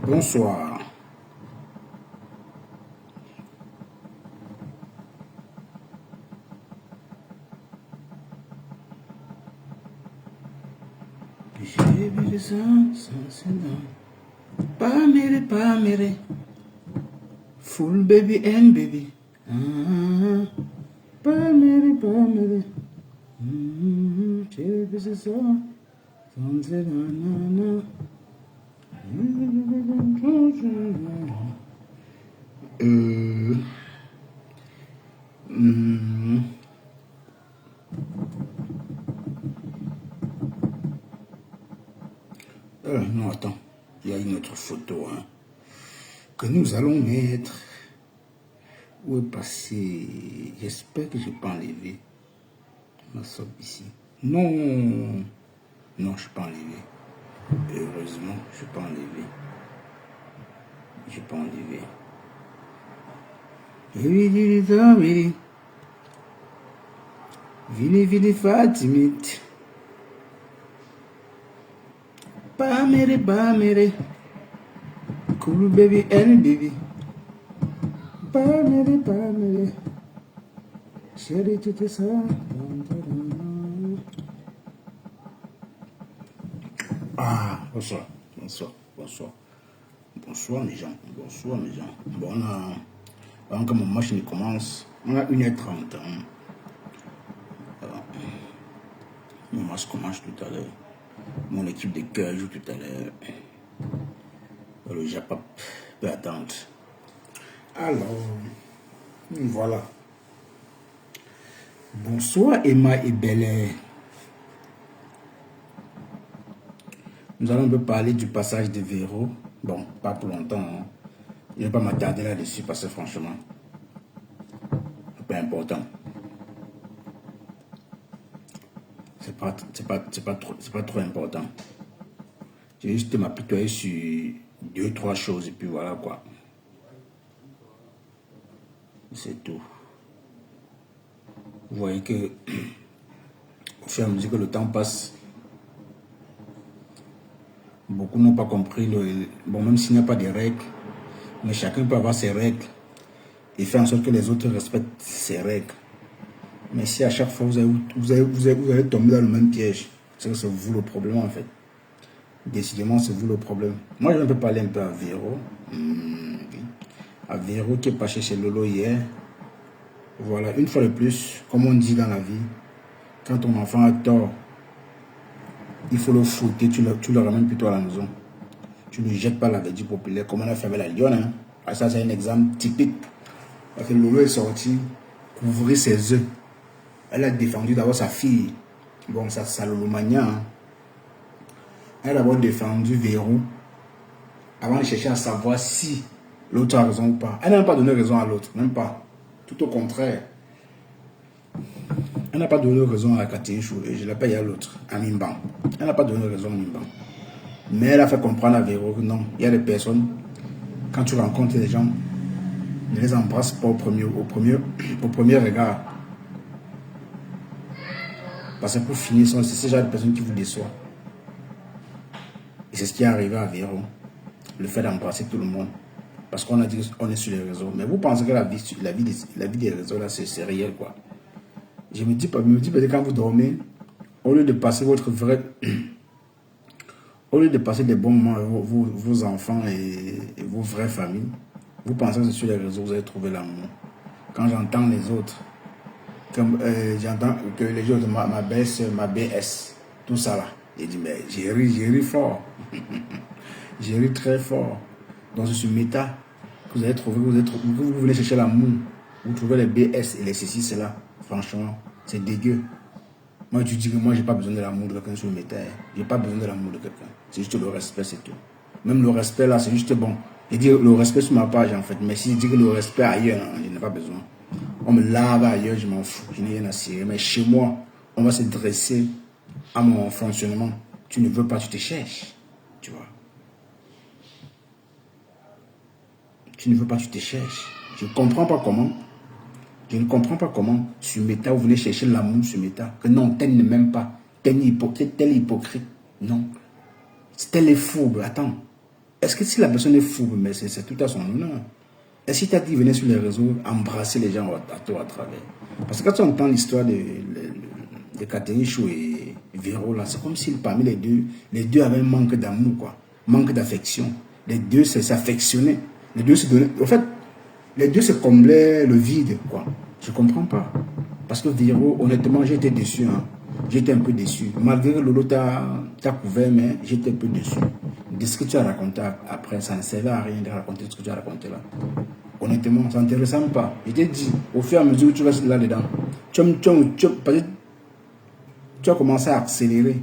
Bonsoir. J'ai vu les ans, pas mêlé. Full baby and baby. Pas mêlé. J'ai vu les ans, non, attends. Il y a une autre photo que nous allons mettre. Où est passé? J'espère que je n'ai pas enlevé ma somme ici. Non, je ne suis pas enlevé. Heureusement, je ne suis pas enlevé. Je n'ai pas enlevé. Vili Fatimite. Pas mere. Cool baby and baby. Pas mere. Chérie, tu te sens. Bonsoir mes gens. Bon, avant que mon match ne commence, on a 1h30. Mon match commence tout à l'heure. Mon équipe de cœur joue tout à l'heure. Le Japap peut attendre. Alors, voilà. Bonsoir Emma et Belair. Nous allons un peu parler du passage de Véro. Bon, pas pour longtemps. Je ne vais pas m'attarder là-dessus parce que franchement, c'est pas important. C'est pas trop important. Je vais juste m'apitoyer sur 2-3 choses et puis voilà quoi. C'est tout. Vous voyez que au fur et à mesure que le temps passe, beaucoup n'ont pas compris bon, même s'il n'y a pas de règles, mais chacun peut avoir ses règles et faire en sorte que les autres respectent ses règles. Mais si à chaque fois vous allez tomber dans le même piège, c'est que c'est vous le problème en fait. Décidément, c'est vous le problème. Moi, je vais un peu parler un peu à Véro. À Véro qui est passé chez Lolo hier. Voilà, une fois de plus, comme on dit dans la vie, quand ton enfant a tort, il faut le fouetter, tu le ramènes plutôt à la maison. Tu ne jettes pas la verdure populaire comme on a fait avec la lionne. Ça, c'est un exemple typique. Parce que Lolo est sorti couvrir ses œufs. Elle a défendu d'abord sa fille. Bon, ça, c'est Lolo Mania. Elle a d'abord défendu Véro avant de chercher à savoir si l'autre a raison ou pas. Elle n'a pas donné raison à l'autre, même pas. Tout au contraire. Elle n'a pas donné raison à la Catherine Chou, et je l'appelle à l'autre, à Mimban. Elle n'a pas donné raison à Mimban. Mais elle a fait comprendre à Véro que non, il y a des personnes, quand tu rencontres des gens, ne les embrasse pas au premier regard. Parce que pour finir, c'est ce genre de personnes qui vous déçoivent. Et c'est ce qui est arrivé à Véro. Le fait d'embrasser tout le monde. Parce qu'on a dit qu'on est sur les réseaux. Mais vous pensez que la vie des réseaux, là, c'est réel, quoi. Je me dis peut-être quand vous dormez, au lieu de passer votre vrai... au lieu de passer des bons moments avec vos enfants et vos vraies familles, vous pensez que sur les réseaux, vous allez trouver l'amour. Quand j'entends les autres, j'entends que les autres, ma belle-sœur, ma BS, tout ça là, j'ai dit, mais j'ai ri fort. J'ai ri très fort. Donc c'est sur Meta que vous allez trouver, vous voulez chercher l'amour, vous trouvez les BS et les ceci, cela. Franchement, c'est dégueu. Moi, tu dis que moi, j'ai pas besoin de l'amour de quelqu'un sur Meta. J'ai pas besoin de l'amour de quelqu'un. C'est juste le respect, c'est tout. Même le respect là, c'est juste bon. Je dis le respect sur ma page en fait. Mais si je dis que le respect ailleurs, non, je n'ai pas besoin. On me lave ailleurs, je m'en fous. Je n'ai rien à cirer. Mais chez moi, on va se dresser à mon fonctionnement. Tu ne veux pas, tu te cherches. Tu vois. Tu ne veux pas, tu te cherches. Je ne comprends pas comment. Je ne comprends pas comment sur Meta, vous venez chercher l'amour sur Meta. Que non, tel ne m'aime pas. Tel hypocrite. Non. C'était les fourbes. Attends. Est-ce que si la personne est fourbe, mais c'est tout à son honneur. Est-ce qu'il t'a dit venir sur les réseaux, embrasser les gens à toi à travers? Parce que quand tu entends l'histoire de Catherine Chou et Véro, là, c'est comme si parmi les deux avaient un manque d'amour, quoi. Manque d'affection. Les deux s'affectionnaient. Les deux se donnaient. En fait, les deux se comblaient le vide, quoi. Je ne comprends pas. Parce que Véro, honnêtement, j'étais déçu. Hein. J'étais un peu déçu. Malgré que Lolo t'a couvert, mais j'étais un peu déçu. De ce que tu as raconté après, ça ne servait à rien de raconter ce que tu as raconté là. Honnêtement, ça ne te ressemble pas. Je t'ai dit, au fur et à mesure que tu vas là-dedans, tu as commencé à accélérer.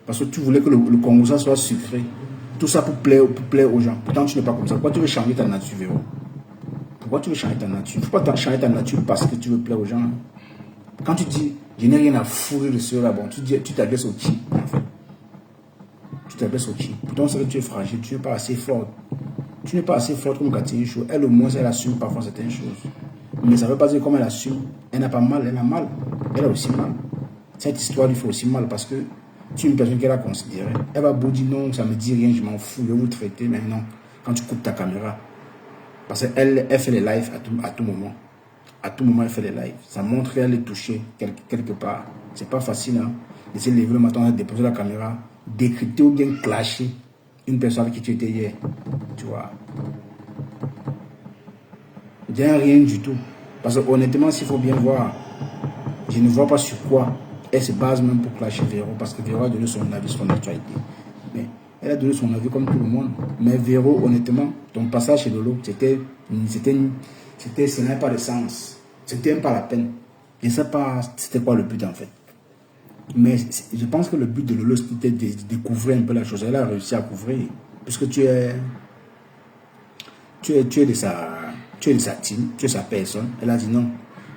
Parce que tu voulais que le Congo soit sucré. Tout ça pour plaire aux gens. Pourtant, tu n'es pas comme ça. Pourquoi tu veux changer ta nature, Véro? Pourquoi tu veux changer ta nature? Il ne faut pas changer ta nature parce que tu veux plaire aux gens. Quand tu dis, je n'ai rien à fourrer de cela, bon, tu t'adresses au chi, en fait. Tu t'adresses au chi. Pourtant, c'est que tu es fragile, tu n'es pas assez forte. Tu n'es pas assez forte comme Catherine Chou. Elle, au moins, elle assume parfois certaines choses. Mais ça ne veut pas dire comme elle assume. Elle n'a pas mal, elle a mal. Elle a aussi mal. Cette histoire lui fait aussi mal parce que tu es une personne qu'elle a considérée. Elle va beau dire non, ça ne me dit rien, je m'en fous, je vais vous traiter. Mais non, quand tu coupes ta caméra, parce qu'elle fait les lives à tout moment. À tout moment, elle fait les lives. Ça montre qu'elle est touchée quelque part. C'est pas facile, hein. D'essayer de lever le matin, déposer la caméra, décrypter ou bien clasher une personne avec qui tu étais hier. Tu vois. Il n'y a rien du tout. Parce que honnêtement, s'il faut bien voir, je ne vois pas sur quoi elle se base même pour clasher Véro. Parce que Véro a donné son avis sur son actualité. Mais elle a donné son avis comme tout le monde. Mais Véro, honnêtement, ton passage chez Lolo, ce n'avait pas de sens. C'était même pas la peine. Je ne sais pas c'était quoi le but en fait. Mais je pense que le but de Lolo, c'était de découvrir un peu la chose. Elle a réussi à couvrir. Puisque tu es de sa team, tu es sa personne. Elle a dit non.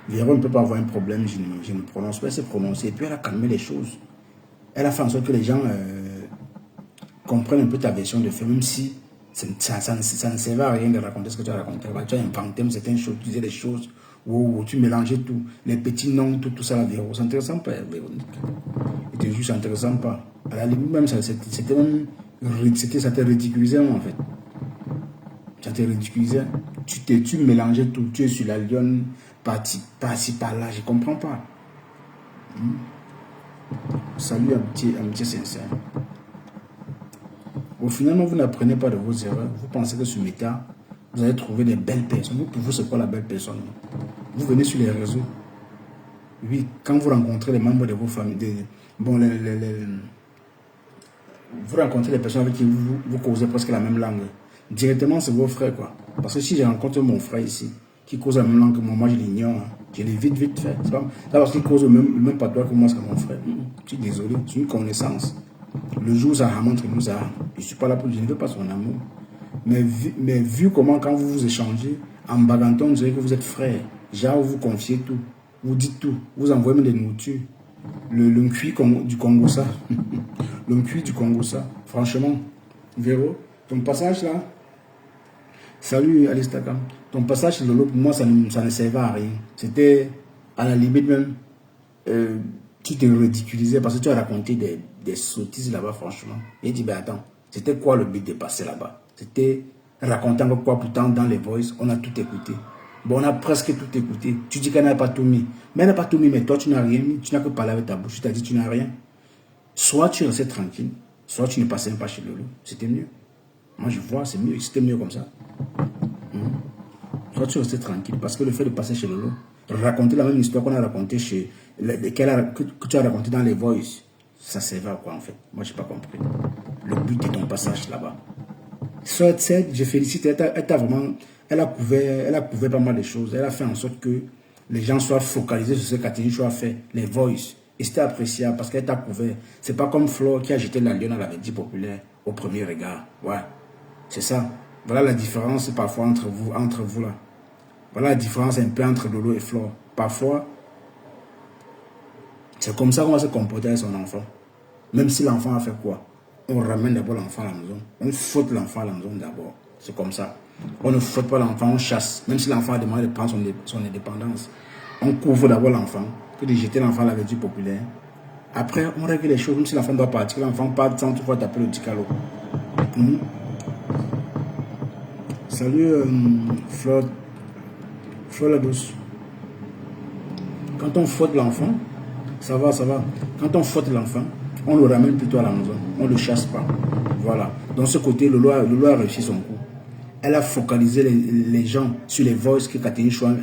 Véro ne peut pas avoir un problème, je ne prononce pas, elle s'est prononcée. Et puis elle a calmé les choses. Elle a fait en sorte que les gens comprennent un peu ta version de fait, même si ça ne servait à rien de raconter ce que tu as raconté. Tu as inventé certaines choses, tu disais des choses, où tu mélangeais tout, les petits noms, tout ça, la Véro. C'est intéressant pas, Véronique. Et te jure, c'est intéressant pas. À la limite, même, ça te ridiculisait en fait. Ça te ridiculisait. Tu mélangeais tout, tu es sur la lionne, par-ci, par-là, je comprends pas. Salut un petit sincère. Au final, vous n'apprenez pas de vos erreurs. Vous pensez que sur Meta, vous allez trouver des belles personnes. Pour vous, c'est quoi la belle personne? Vous venez sur les réseaux. Oui, quand vous rencontrez les membres de vos familles, vous rencontrez les personnes avec qui vous causez presque la même langue. Directement, c'est vos frères, quoi. Parce que si je rencontre mon frère ici, qui cause la même langue que moi, je l'ignore. Hein. Je l'ai vite fait. C'est pas parce qu'il cause le même patois que moi, c'est mon frère. Je suis désolé, c'est une connaissance. Le jour où ça rentre entre nous, ça, je ne suis pas là pour, je ne veux pas son amour. Mais vu comment, quand vous vous échangez, en bagantant, on dirait que vous êtes frères. Genre, vous confiez tout. Vous dites tout. Vous envoyez même des nourritures. Le cuit du Congo, ça. Le cuit du Congo, ça. Franchement, Véro, ton passage là, salut Alistaka, ton passage chez Lolo, pour moi, ça ne servait à rien. C'était à la limite même, tu te ridiculisais parce que tu as raconté des sottises là-bas, franchement. Et dit, ben attends, c'était quoi le but de passer là-bas? C'était raconter encore quoi, pourtant dans les voices, on a tout écouté. Bon, on a presque tout écouté. Tu dis qu'elle n'a pas tout mis. Mais elle n'a pas tout mis, mais toi, tu n'as rien mis. Tu n'as que parlé avec ta bouche. Tu t'as dit tu n'as rien. Soit tu restais tranquille, soit tu ne passais même pas chez Lolo. C'était mieux. Moi, je vois, c'est mieux. C'était mieux comme ça. Soit tu restais tranquille, parce que le fait de passer chez Lolo, raconter la même histoire qu'on a racontée que tu as raconté dans les voices, ça servait à quoi en fait? Moi, je n'ai pas compris. Le but de ton passage là-bas. Soit je félicite, elle a couvert pas mal de choses. Elle a fait en sorte que les gens soient focalisés sur ce qu'Athénie a fait, les voices. Et c'était appréciable parce qu'elle t'a couvert. C'est pas comme Flore qui a jeté la lionne à la Védie populaire au premier regard. Ouais, c'est ça. Voilà la différence parfois entre vous là. Voilà la différence un peu entre Lolo et Flore. Parfois, c'est comme ça qu'on va se comporter avec son enfant. Même si l'enfant a fait quoi? On ramène d'abord l'enfant à la maison. On faute l'enfant à la maison d'abord. C'est comme ça. On ne faute pas l'enfant, on chasse. Même si l'enfant a demandé de prendre son indépendance. On couvre d'abord l'enfant que de jeter l'enfant à la Védie populaire. Après, on règle les choses, même si l'enfant doit partir, l'enfant part sans toutefois taper le ticalo. Salut, Fleur la douce. Quand on faute l'enfant, ça va. Quand on faute l'enfant, on le ramène plutôt à la maison. On ne le chasse pas. Voilà. Dans ce côté, le loi a réussi son coup. Elle a focalisé les gens sur les voices que Catherine Chouan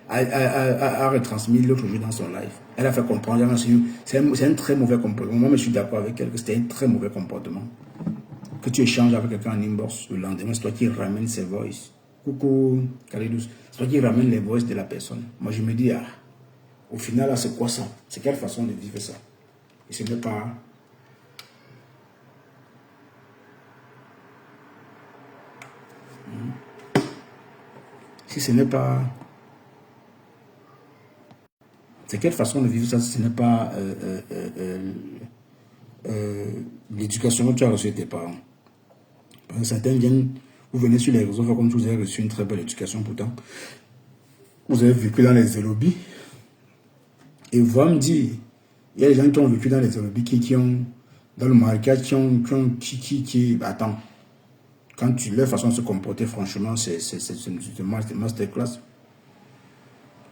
a retransmis l'autre jour dans son live. Elle a fait comprendre, c'est un très mauvais comportement. Moi, je suis d'accord avec elle que c'était un très mauvais comportement. Que tu échanges avec quelqu'un en inbox, le lendemain, c'est toi qui ramènes ses voices. Coucou, Kalidous. C'est toi qui ramènes les voices de la personne. Moi, je me dis, ah, au final, là, c'est quoi ça? C'est quelle façon de vivre ça? Et ce n'est pas... Si ce n'est pas... C'est quelle façon de vivre ça? Si ce n'est pas l'éducation que tu as reçue de tes parents. Parce que certains viennent, vous venez sur les réseaux, comme si vous avez reçu une très belle éducation pourtant. Vous avez vécu dans les lobbies. Et vous me dire, il y a des gens qui ont vécu dans les lobbies, qui ont, dans le marquage, attends. Quand leur façon de se comporter, franchement, c'est une masterclass.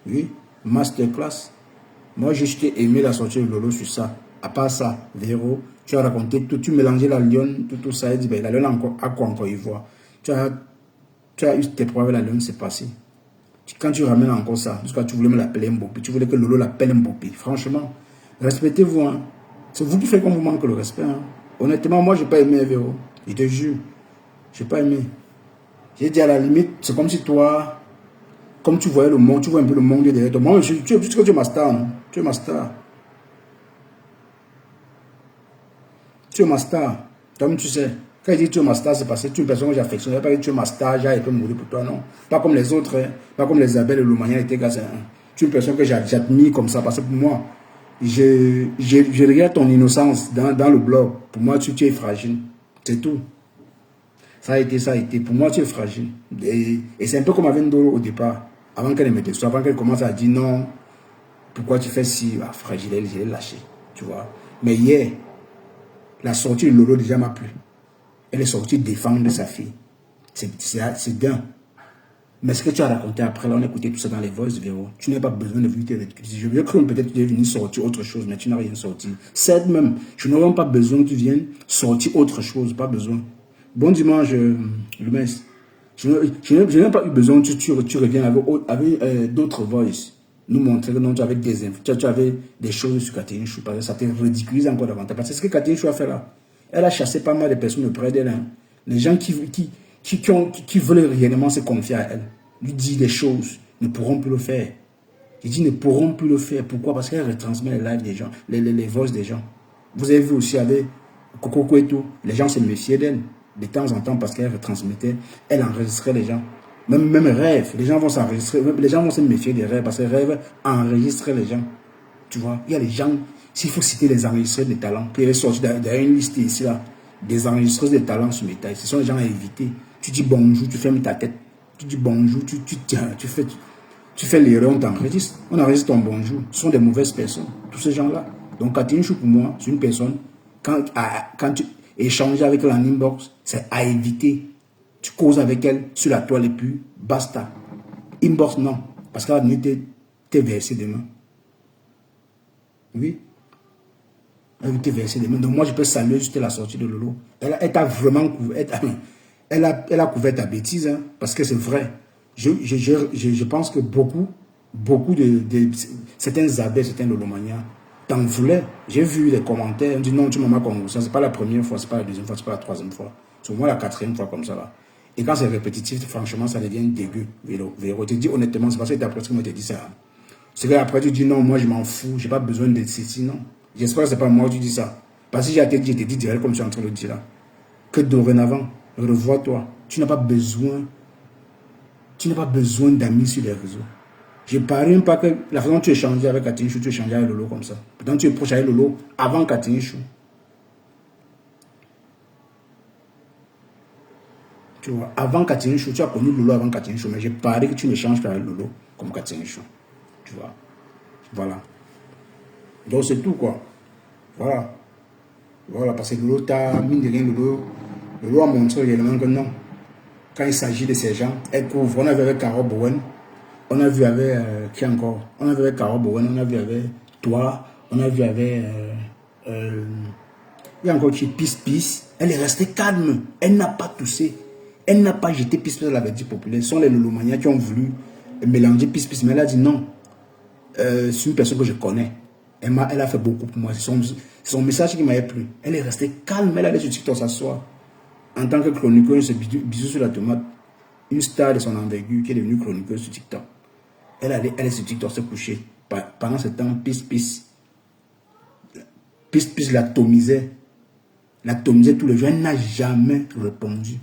Oui, masterclass. Moi, j'ai juste aimé la sortie de Lolo sur ça. À part ça, Véro, tu as raconté tout, tu mélangeais la lionne, tout ça, et dit, ben, la lionne a quoi encore y voir. Tu as eu tes preuves avec la lionne, c'est passé. Quand tu ramènes encore ça, jusqu'à tu voulais me l'appeler Mbopi, tu voulais que Lolo l'appelle Mbopi. Franchement, respectez-vous. Hein. C'est vous qui faites qu'on vous manque le respect. Hein. Honnêtement, moi, je n'ai pas aimé Véro. Je te jure. Je n'ai pas aimé. J'ai dit à la limite, c'est comme si toi, comme tu voyais le monde, tu vois un peu le monde derrière toi. Moi, tu es ma star, non? Tu es ma star. Tu es ma star. Toi-même, tu sais. Quand il dit tu es ma star, c'est parce que tu es une personne que j'affectionne. Il n'y a pas dit tu es ma star, j'ai été mourir pour toi, non. Pas comme les autres, hein. Pas comme les Isabelle et Lomania et Tegas. Tu es une personne que j'admire comme ça. Parce que pour moi, je regarde ton innocence dans le blog. Pour moi, tu es fragile. C'est tout. Ça a été. Pour moi, tu es fragile. Et c'est un peu comme avec Ndoro au départ. Avant qu'elle me texte, avant qu'elle commence à dire non, pourquoi tu fais si fragile, je l'ai lâché. Tu vois. Mais hier, la sortie de Lolo déjà m'a plu. Elle est sortie défendre sa fille. C'est bien. Mais ce que tu as raconté après, là, on a écouté tout ça dans les voices, Véro. Tu n'as pas besoin de venir te récupérer. Je veux que peut-être tu es venu sortir autre chose, mais tu n'as rien sorti. Certes même, je n'aurais pas besoin que tu viennes sortir autre chose, pas besoin. Bon dimanche, le mess. Je n'ai pas eu besoin que tu reviennes avec d'autres voices. Nous montrer que non, tu avais des infos, tu avais des choses sur Catherine Chou, parce que ça te ridiculise encore davantage. Parce que ce que Catherine Chou a fait là, elle a chassé pas mal de personnes auprès d'elle. Hein. Les gens qui veulent réellement se confier à elle, lui dire des choses, ne pourront plus le faire. Je dis ne pourront plus le faire. Pourquoi? Parce qu'elle retransmet les lives des gens, les voix des gens. Vous avez vu aussi avec Coco Kouetou, les gens se méfiaient d'elle de temps en temps parce qu'elle retransmettait, elle enregistrait les gens. Même rêve, les gens vont s'enregistrer, les gens vont se méfier des rêves parce que rêve enregistrait les gens. Tu vois, il y a les gens, s'il faut citer les enregistreurs de talents, puis il est sorti derrière une liste ici là, des enregistreurs de talents sur mes tailles. Ce sont les gens à éviter. Tu dis bonjour, tu fermes ta tête. Tu dis bonjour, tu fais l'erreur, on t'enregistre. On enregistre ton bonjour. Ce sont des mauvaises personnes, tous ces gens-là. Donc, Catherine Chou, pour moi, c'est une personne, quand tu échanger avec elle en inbox, c'est à éviter. Tu causes avec elle sur la toile et puis basta. Inbox, non. Parce qu'elle va venir te verser demain. Oui. Elle va te verser demain. Donc moi, je peux saluer juste la sortie de Lolo. Elle t'a vraiment couvert. Elle a couvert ta bêtise. Hein, parce que c'est vrai. Je pense que beaucoup de certains abbés, certains Lolomania, t'en voulais. J'ai vu les commentaires. On dit non, tu m'as connu. Ça, c'est pas la première fois, c'est pas la deuxième fois, c'est pas la troisième fois. C'est au moins la quatrième fois comme ça là. Et quand c'est répétitif, franchement, ça devient dégueu. Véro, tu dis honnêtement, c'est parce que tu as presque moi te dit ça. C'est qu'après tu dis non, moi je m'en fous, j'ai pas besoin de ceci, non. J'espère que c'est pas moi que tu dis ça. Parce que j'ai été dit, je te dis direct comme je suis en train de le dire là. Que dorénavant, revois-toi. Tu n'as pas besoin d'amis sur les réseaux. Je ne parie même pas que la façon dont tu échanges avec Catherine Chou, tu échanges avec Lolo comme ça. Pourtant, tu es proche avec Lolo avant Catherine Chou. Tu vois, avant Catherine Chou, tu as connu Lolo avant Catherine Chou, mais je parie que tu n'échanges pas avec Lolo comme Catherine Chou. Tu vois. Voilà. Donc, c'est tout, quoi. Voilà. Voilà, parce que Lolo t'a mis de rien, Lolo a montré réellement que non. Quand il s'agit de ces gens, elle couvre. On a vu avec Carol Bowen, on a vu avec qui encore? On a vu avec Carol Bowen, on a vu avec toi, on a vu avec il y a encore qui Pisse. Elle est restée calme, elle n'a pas toussé, elle n'a pas jeté Pisse, elle avait dit populaire. Ce sont les lolomanias qui ont voulu mélanger Pisse, mais elle a dit non. C'est une personne que je connais. Elle a fait beaucoup pour moi. C'est son message qui m'a plu. Elle est restée calme. Elle allait sur TikTok s'asseoir. En tant que chroniqueuse, bisous sur la tomate. Une star de son envergure qui est devenue chroniqueuse sur TikTok. Elle est sur TikTok se coucher. Pendant ce temps, Pisse l'atomisait. L'atomisait tous les jours. Elle n'a jamais répondu.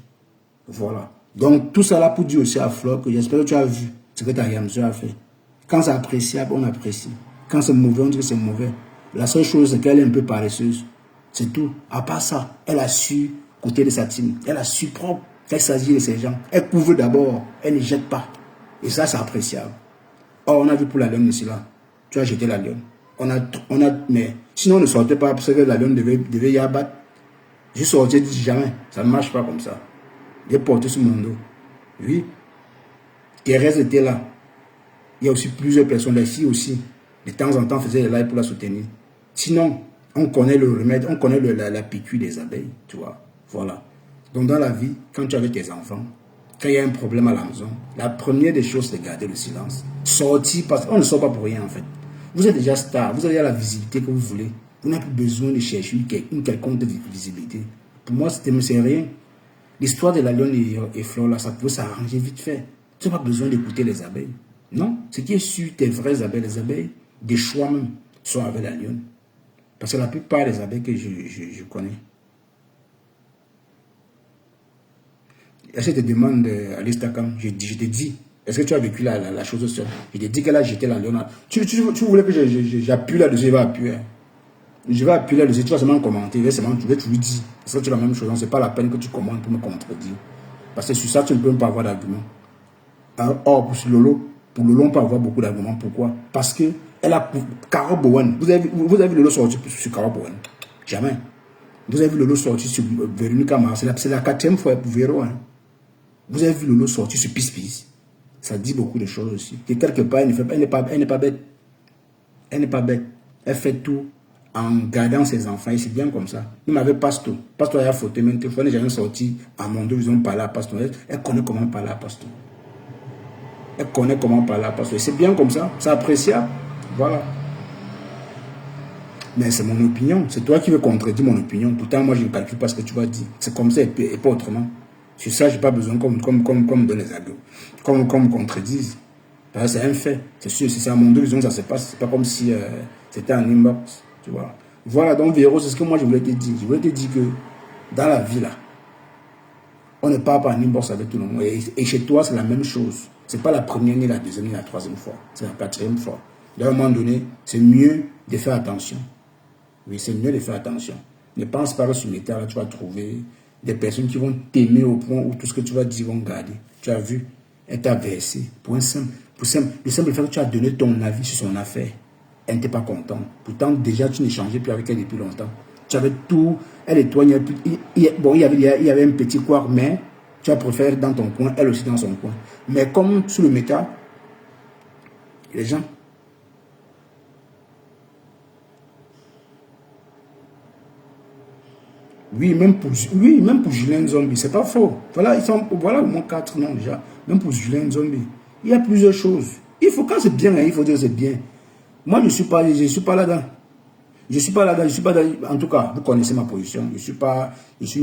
Voilà. Donc, tout ça là pour dire aussi à Flore que j'espère que tu as vu ce que ta Yamso a fait. Quand c'est appréciable, on apprécie. Quand c'est mauvais, on dit que c'est mauvais. La seule chose, c'est qu'elle est un peu paresseuse. C'est tout. À part ça, elle a su côté de sa team. Elle a su propre. Elle s'agit de ces gens. Elle couvre d'abord. Elle ne jette pas. Et ça, c'est appréciable. Or, on a vu pour la lionne ici là. Tu as jeté la lionne. Mais sinon, on ne sortait pas parce que la lionne devait y abattre. Je sortais, je dis jamais. Ça ne marche pas comme ça. J'ai porté sur mon dos. Oui. Thérèse était là. Il y a aussi plusieurs personnes, les filles aussi, de temps en temps faisaient des lives pour la soutenir. Sinon, on connaît le remède, on connaît la piqûre des abeilles, tu vois. Voilà. Donc dans la vie, quand tu as tes enfants, quand il y a un problème à la maison, la première des choses, c'est de garder le silence. Sortir, parce qu'on ne sort pas pour rien en fait. Vous êtes déjà star, vous avez la visibilité que vous voulez. Vous n'avez plus besoin de chercher une quelconque visibilité. Pour moi, c'est rien. L'histoire de la lionne et Flore, là, ça peut s'arranger vite fait. Tu n'as pas besoin d'écouter les abeilles. Non, ce qui est sûr, tes vraies abeilles, les abeilles, des choix même, sont avec la lionne. Parce que la plupart des abeilles que je connais. Est-ce que je te demande à l'Instagram, je te dis, est-ce que tu as vécu la chose seule? Je te dis qu'elle a jeté la lionne. Tu voulais que j'appuie là-dessus, je vais appuyer. Je vais appuyer là-dessus, tu vas seulement commenter, je vais te lui dire. Parce que tu as la même chose, ce n'est pas la peine que tu commandes pour me contredire. Parce que sur ça, tu ne peux même pas avoir d'argument. Or, pour Lolo, on peut avoir beaucoup d'arguments. Pourquoi? Parce que elle a Carol Bowen. Vous avez vu Lolo sortir sur Carol Bowen? Jamais. Vous avez vu Lolo sortir sur Véronica Mars. C'est la 4e fois pour Véro. Hein. Vous avez vu Lolo sortir sur Pisse. Ça dit beaucoup de choses aussi. Que quelque part, elle n'est pas bête. Elle n'est pas bête. Elle fait tout en gardant ses enfants. Et c'est bien comme ça. Il m'avait Pasto. Pasto a photo. Même fois, j'ai jamais sorti à mon dos. Ils ont parlé à Pasto. Elle connaît comment parler à Pasto. Elle connaît comment parler à Pasto. C'est bien comme ça. C'est appréciable. Voilà. Mais c'est mon opinion. C'est toi qui veux contredire mon opinion. Pourtant, moi, je ne calcule pas ce que tu vas dire. C'est comme ça et pas autrement. Sur ça, je n'ai pas besoin comme dans les ados. Comme contredisent. C'est un fait. C'est sûr, si c'est à mon dos, ça se passe. C'est pas comme si c'était un inbox. Tu vois. Voilà, donc Véro, c'est ce que moi, je voulais te dire. Je voulais te dire que dans la vie, là, on ne parle pas en inbox avec tout le monde. Et chez toi, c'est la même chose. Ce n'est pas la première, ni la deuxième, ni la troisième fois. C'est la 4e fois. À un moment donné, c'est mieux de faire attention. Oui, c'est mieux de faire attention. Ne pense pas que sur l'état, là, tu vas trouver des personnes qui vont t'aimer au point où tout ce que tu vas dire vont garder. Tu as vu, elle t'a versé. Le simple fait que tu as donné ton avis sur son affaire, elle n'était pas contente. Pourtant, déjà, tu n'échangeais plus avec elle depuis longtemps. Tu avais tout, elle et toi, il y avait un petit couard, mais tu as préféré dans ton coin, elle aussi dans son coin. Mais comme sur le méta, les gens... Oui, même pour Julien Zombie, c'est pas faux. Voilà, voilà au moins 4 noms déjà. Même pour Julien Zombie. Il y a plusieurs choses. Il faut, quand c'est bien, il faut dire que c'est bien. Moi, je ne suis pas là-dedans. Je suis pas là-dedans, en tout cas, vous connaissez ma position. Je suis pas de ce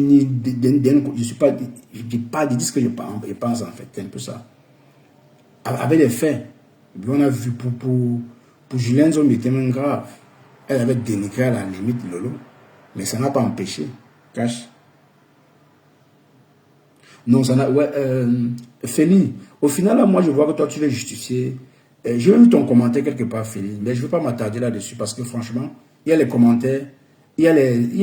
que je pense en fait. C'est un peu ça. Avec les faits, on a vu pour Julien Zombie, c'était même grave. Elle avait dénigré à la limite Lolo. Mais ça n'a pas empêché. Cache. Non, ça n'a... Ouais, Feli, au final, là, moi, je vois que toi, tu veux justifier. J'ai vu ton commentaire quelque part, Feli, mais je ne veux pas m'attarder là-dessus parce que, franchement, il y a les commentaires, il y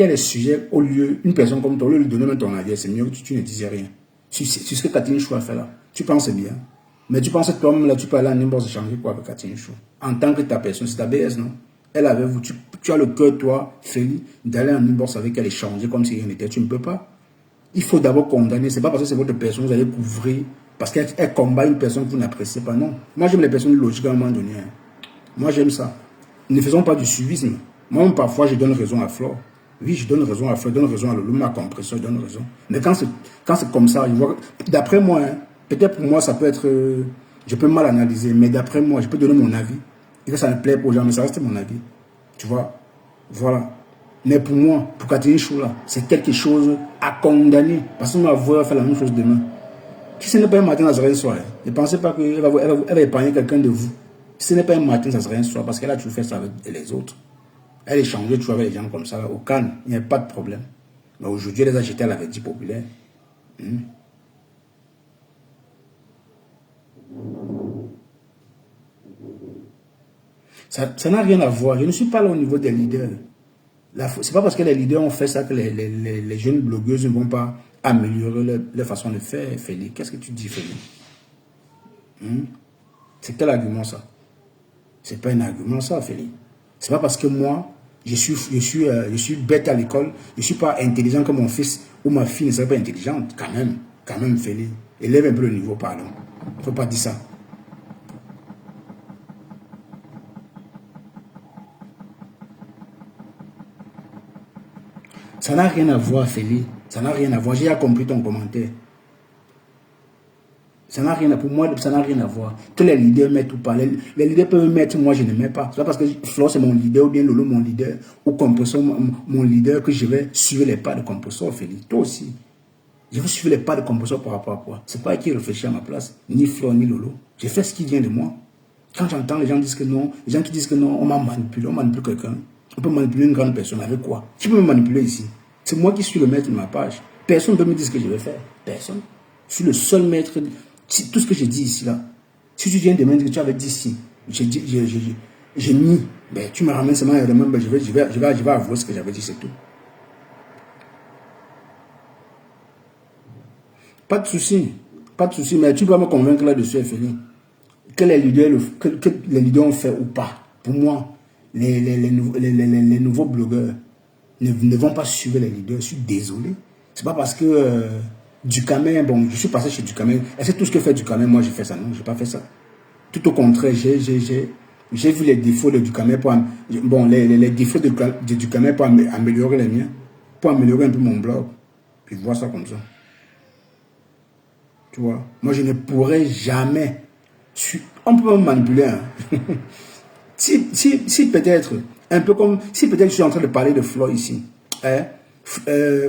a les sujets, au lieu, une personne comme toi, au lieu de lui donner même ton avis, c'est mieux que tu ne disais rien. Sur ce que Catherine Chou a fait là, tu penses bien. Mais tu penses que toi-même, là, tu peux aller en inbox échanger quoi avec Catherine Chou. En tant que ta personne, c'est ta BS, non? Elle avait vous, tu as le cœur, toi, Félix, d'aller en inbox avec elle et changer comme si rien n'était. Tu ne peux pas. Il faut d'abord condamner. Ce n'est pas parce que c'est votre personne, vous allez couvrir. Parce qu'elle combat une personne que vous n'appréciez pas. Non. Moi, j'aime les personnes logiques à un moment donné. Hein. Moi, j'aime ça. Ne faisons pas du suivisme. Moi, parfois, je donne raison à Flore. Oui, je donne raison à Flore, je donne raison à Lolo, ma compression, je donne raison. Mais quand c'est comme ça, d'après moi, hein, peut-être pour moi, ça peut être... je peux mal analyser, mais d'après moi, je peux donner mon avis. Et que ça me plaît pour les gens, mais ça reste mon avis. Tu vois? Voilà. Mais pour moi, pour Catherine Choula, c'est quelque chose à condamner. Parce que ma voix va faire la même chose demain. Si ce n'est pas un matin, ça serait un soir. Ne pensez pas qu'elle va épargner quelqu'un de vous. Si ce n'est pas un matin, ça serait un soir. Parce qu'elle a toujours fait ça avec les autres. Elle échangeait toujours avec les gens comme ça. Au calme, il n'y a pas de problème. Mais aujourd'hui, elle les a jetés à la verdure populaire. Ça n'a rien à voir. Je ne suis pas là au niveau des leaders. C'est pas parce que les leaders ont fait ça que les jeunes blogueuses ne vont pas améliorer leur façon de faire, Félix. Qu'est-ce que tu dis, Félix? C'est quel argument ça? C'est pas un argument ça, Félix. C'est pas parce que moi, je suis bête à l'école, je ne suis pas intelligent comme mon fils ou ma fille ne serait pas intelligente. Quand même, Félix. Élève un peu le niveau, pardon. Il ne faut pas dire ça. Ça n'a rien à voir, Félix. Ça n'a rien à voir. J'ai compris ton commentaire. Ça n'a rien à, pour moi, ça n'a rien à voir. Que les leaders mettent ou pas. Les leaders peuvent mettre, moi je ne mets pas. C'est pas parce que Flo c'est mon leader ou bien Lolo mon leader ou Compressor mon leader que je vais suivre les pas de Compressor, Félix. Toi aussi. Je vais suivre les pas de Compressor par rapport à quoi? C'est pas qui réfléchit à ma place. Ni Flo ni Lolo. J'ai fait ce qui vient de moi. Quand j'entends les gens disent que non, les gens qui disent que non, on m'a manipulé, on manipule quelqu'un. On peut manipuler une grande personne avec quoi? Qui peut me manipuler ici? C'est moi qui suis le maître de ma page. Personne ne peut me dire ce que je vais faire. Personne. Je suis le seul maître. Tout ce que j'ai dit ici, là. Si tu viens de me dire que tu avais dit si, j'ai mis, ben, tu me ramènes seulement à ben, je vais avouer ce que j'avais dit, c'est tout. Pas de souci. Pas de souci, mais tu dois me convaincre là-dessus, Félix. Que les leaders ont fait ou pas. Pour moi, les nouveaux blogueurs ne vont pas suivre les leaders. Je suis désolé. C'est pas parce que Ducamel, bon, je suis passé chez Ducamel. Est-ce que tout ce que fait Ducamel, moi j'ai fait ça? Non, j'ai pas fait ça. Tout au contraire, j'ai vu les défauts de Ducamel pour bon, les défauts de Ducamel pour améliorer les miens, pour améliorer un peu mon blog. Puis voir ça comme ça. Tu vois, moi je ne pourrais jamais. On peut me manipuler. Hein. si peut-être, un peu comme, si peut-être je suis en train de parler de Flo ici, hein,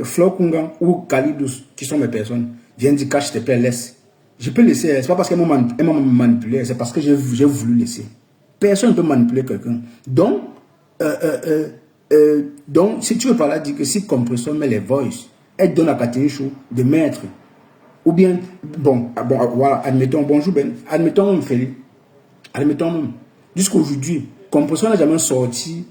Flo Kungan ou Khalidous, qui sont mes personnes, viennent dire cache tes pères, laisse. Je peux laisser, c'est pas parce qu'elles m'ont manipulé, c'est parce que j'ai voulu laisser. Personne ne peut manipuler quelqu'un. Donc, si tu veux par là dire que si Compressor met les voices, elle donne à Catherine Chou de mettre, ou bien, bon, voilà, admettons, bonjour Ben, admettons même Félix, admettons même, jusqu'aujourd'hui, Compressor n'a jamais sorti,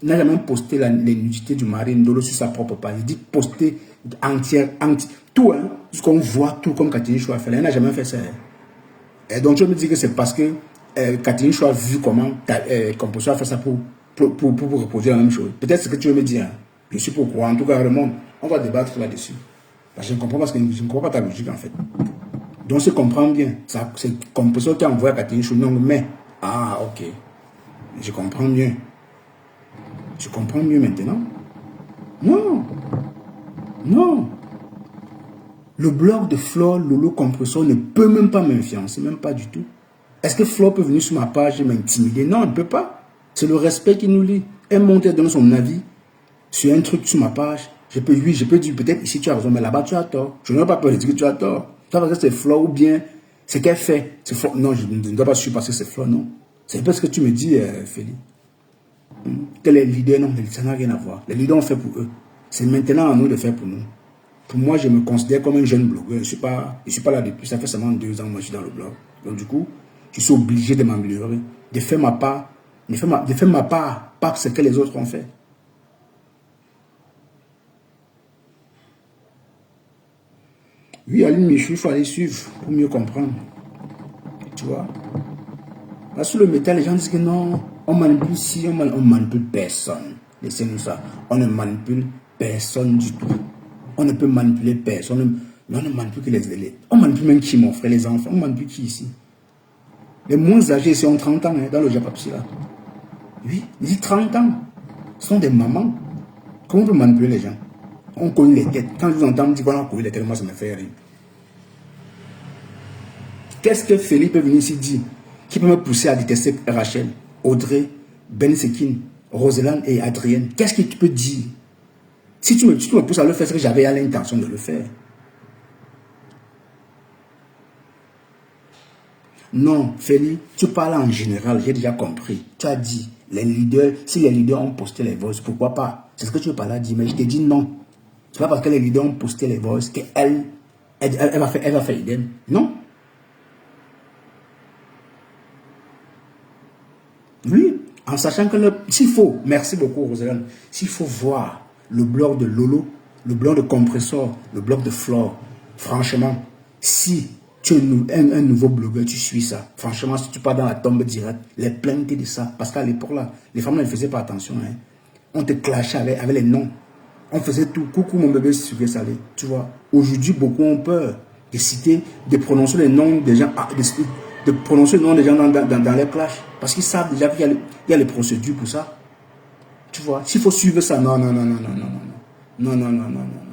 n'a jamais posté les nudités du mari Ndolo sur sa propre page. Il dit poster entière, tout, hein, ce qu'on voit, tout comme Catherine Chou a fait, elle n'a jamais fait ça. Hein. Et donc, je me dis que c'est parce que Catherine Chou a vu comment Compressor a fait ça pour reproduire la même chose. Peut-être ce que tu veux me dire. Hein. Je suis pour croire. En tout cas, Raymond, on va débattre là-dessus. Parce que je ne comprends pas, je ne comprends pas ta logique en fait. Donc, je comprends bien. C'est Compressor qui a envoyé à Catherine Chou. Non, mais. Ah, ok. Je comprends mieux. Je comprends mieux maintenant. Non. Non. Le blog de Flo, Lolo Compressor ne peut même pas m'influencer, même pas du tout. Est-ce que Flo peut venir sur ma page et m'intimider? Non, elle ne peut pas. C'est le respect qui nous lie. Elle monte, elle donne son avis sur un truc sur ma page. Je peux dire peut-être ici tu as raison, mais là-bas tu as tort. Je n'ai pas peur de dire que tu as tort. Ça parce que c'est Flo ou bien c'est qu'elle fait. Flo. Non, je ne dois pas suivre parce que c'est Flo, non. C'est parce que tu me dis, Félix. Que les leaders, non, ça n'a rien à voir. Les leaders ont fait pour eux. C'est maintenant à nous de faire pour nous. Pour moi, je me considère comme un jeune blogueur. Je ne suis pas là depuis. Ça fait seulement 2 ans que moi je suis dans le blog. Donc du coup, je suis obligé de m'améliorer, de faire ma part, de faire ma part, pas ce que les autres ont fait. Oui, Aline Michou, il faut aller suivre pour mieux comprendre. Tu vois? Là, sur le métal, les gens disent que non, on manipule si, on manipule personne. Laissez-nous ça. On ne manipule personne du tout. On ne peut manipuler personne. Mais on ne manipule que on manipule même qui, mon frère, les enfants. On manipule qui ici? Les moins âgés ici ont 30 ans, hein, dans le Japapsi là. Oui, ils disent 30 ans. Ce sont des mamans. Comment on peut manipuler les gens? On connaît les têtes. Quand je vous entends me dire qu'on a connu les têtes, moi ça me fait rire. Qu'est-ce que Félix peut venir ici dire? Qui peut me pousser à détester Rachel, Audrey, Ben Sekin, Roselane et Adrienne? Qu'est-ce que tu peux dire? Si tu me pousses à le faire, c'est que j'avais l'intention de le faire. Non, Félix, tu parles en général, j'ai déjà compris. Tu as dit, les leaders, si les leaders ont posté les voices, pourquoi pas? C'est ce que tu veux parler à dire, mais je t'ai dit non. C'est pas parce que les leaders ont posté les voices qu'elle va faire idem. Non. Oui, en sachant que s'il faut, merci beaucoup Roselane, s'il faut voir le blog de Lolo, le blog de Compressor, le blog de Flore, franchement, si tu es un nouveau blogueur, tu suis ça. Franchement, si tu pars dans la tombe directe, les plaintes de ça, parce qu'à l'époque là, les femmes ne faisaient pas attention. Hein. On te clashait avec les noms. On faisait tout. Coucou mon bébé sucré salé. Tu vois, aujourd'hui, beaucoup ont peur de citer, de prononcer les noms des gens, de prononcer le nom des gens dans les clashs. Parce qu'ils savent déjà qu'il y a les procédures pour ça. Tu vois, s'il faut suivre ça, non, non, non, non, non, non, non, non, non, non, non, non, non.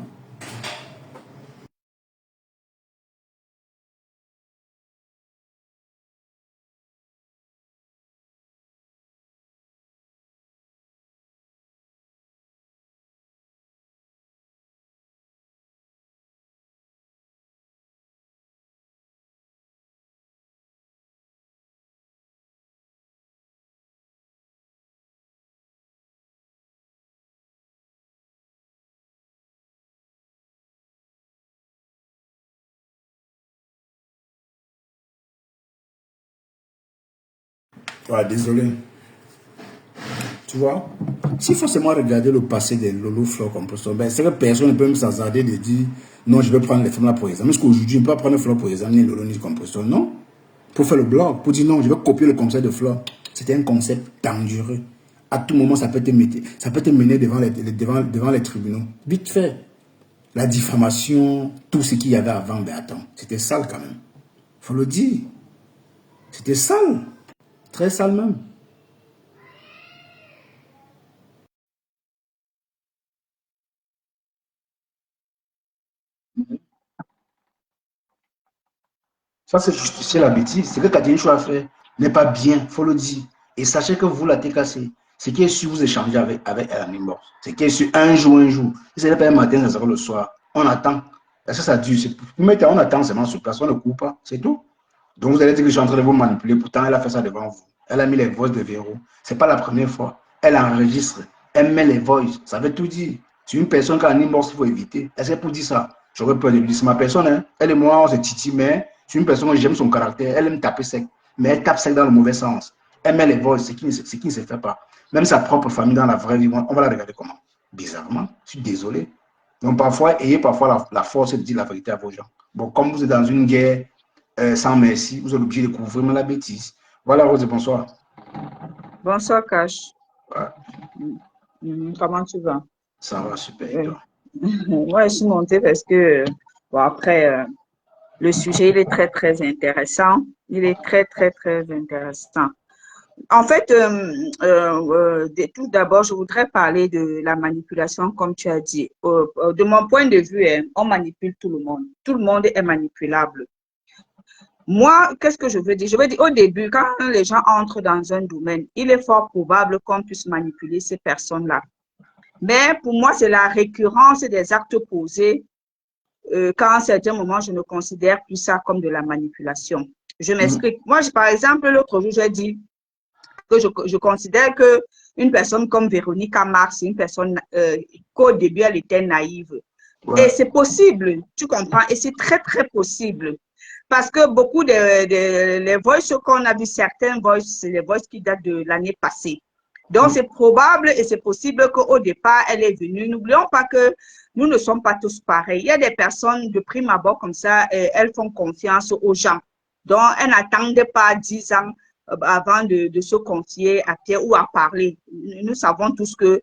Ouais, désolé. Tu vois, s'il faut seulement regarder le passé des Lolo Flore Compostor, ben, c'est que personne ne peut me s'hasarder de dire non, je vais prendre les femmes là pour exemple. Parce qu'aujourd'hui, je ne peux pas prendre Flore pour exemple, ni Lolo ni Compostor. Non. Pour faire le blog, pour dire non, je vais copier le concept de Flore. C'était un concept dangereux. À tout moment, ça peut te mener devant les tribunaux. Vite fait. La diffamation, tout ce qu'il y avait avant, ben attends, c'était sale quand même. Faut le dire. C'était sale. Très sale même. Ça, c'est justifier la bêtise. C'est que Kadiri Chou a fait n'est pas bien, il faut le dire. Et sachez que vous, la TKC, ce qui est sûr, vous échangez avec elle en inbox. Ce qui est sûr, un jour. Si ce n'est pas un matin, ça sera le soir. On attend. Est-ce que ça dure? On attend seulement sur place, on ne coupe pas, c'est tout. Donc vous allez dire que je suis en train de vous manipuler. Pourtant, elle a fait ça devant vous. Elle a mis les voices de verrou. Ce n'est pas la première fois. Elle enregistre. Elle met les voices. Ça veut tout dire. C'est une personne qui a un inbox qu'il faut éviter. Est-ce que pour dire ça, j'aurais peur de lui dire, c'est ma personne. Hein? Elle et moi, on se titille, mais c'est une personne, j'aime son caractère. Elle aime taper sec. Mais elle tape sec dans le mauvais sens. Elle met les voices, ce qui ne se fait pas. Même sa propre famille dans la vraie vie, on va la regarder comment? Bizarrement. Je suis désolé. Donc parfois, ayez parfois la force de dire la vérité à vos gens. Bon, comme vous êtes dans une guerre, sans merci, vous êtes obligé de couvrir la bêtise. Voilà, Rose, bonsoir. Bonsoir, Cash. Ouais, Comment tu vas? ça va, super, et Oui. toi? Ouais, je suis montée parce que, bon, après, le sujet, il est très, très intéressant. Il est très, très, très intéressant. En fait, tout d'abord, je voudrais parler de la manipulation, comme tu as dit. De mon point de vue, hein, on manipule tout le monde. Tout le monde est manipulable. Moi, qu'est-ce que je veux dire? Je veux dire, au début, quand les gens entrent dans un domaine, il est fort probable qu'on puisse manipuler ces personnes-là. Mais pour moi, c'est la récurrence des actes posés qu'à un certain moment, je ne considère plus ça comme de la manipulation. Je m'explique. Moi, par exemple, l'autre jour, j'ai dit que je considère que une personne comme Véronique Mars, c'est une personne qu'au début, elle était naïve. Ouais. Et c'est possible, tu comprends? Et c'est très, très possible. Parce que beaucoup les voices qu'on a vu, certaines voices, c'est les voices qui datent de l'année passée. Donc, c'est probable et c'est possible qu'au départ, elle est venue. N'oublions pas que nous ne sommes pas tous pareils. Il y a des personnes de prime abord comme ça, elles font confiance aux gens. Donc, elles n'attendent pas 10 ans avant de se confier à terre ou à parler. Nous savons tous que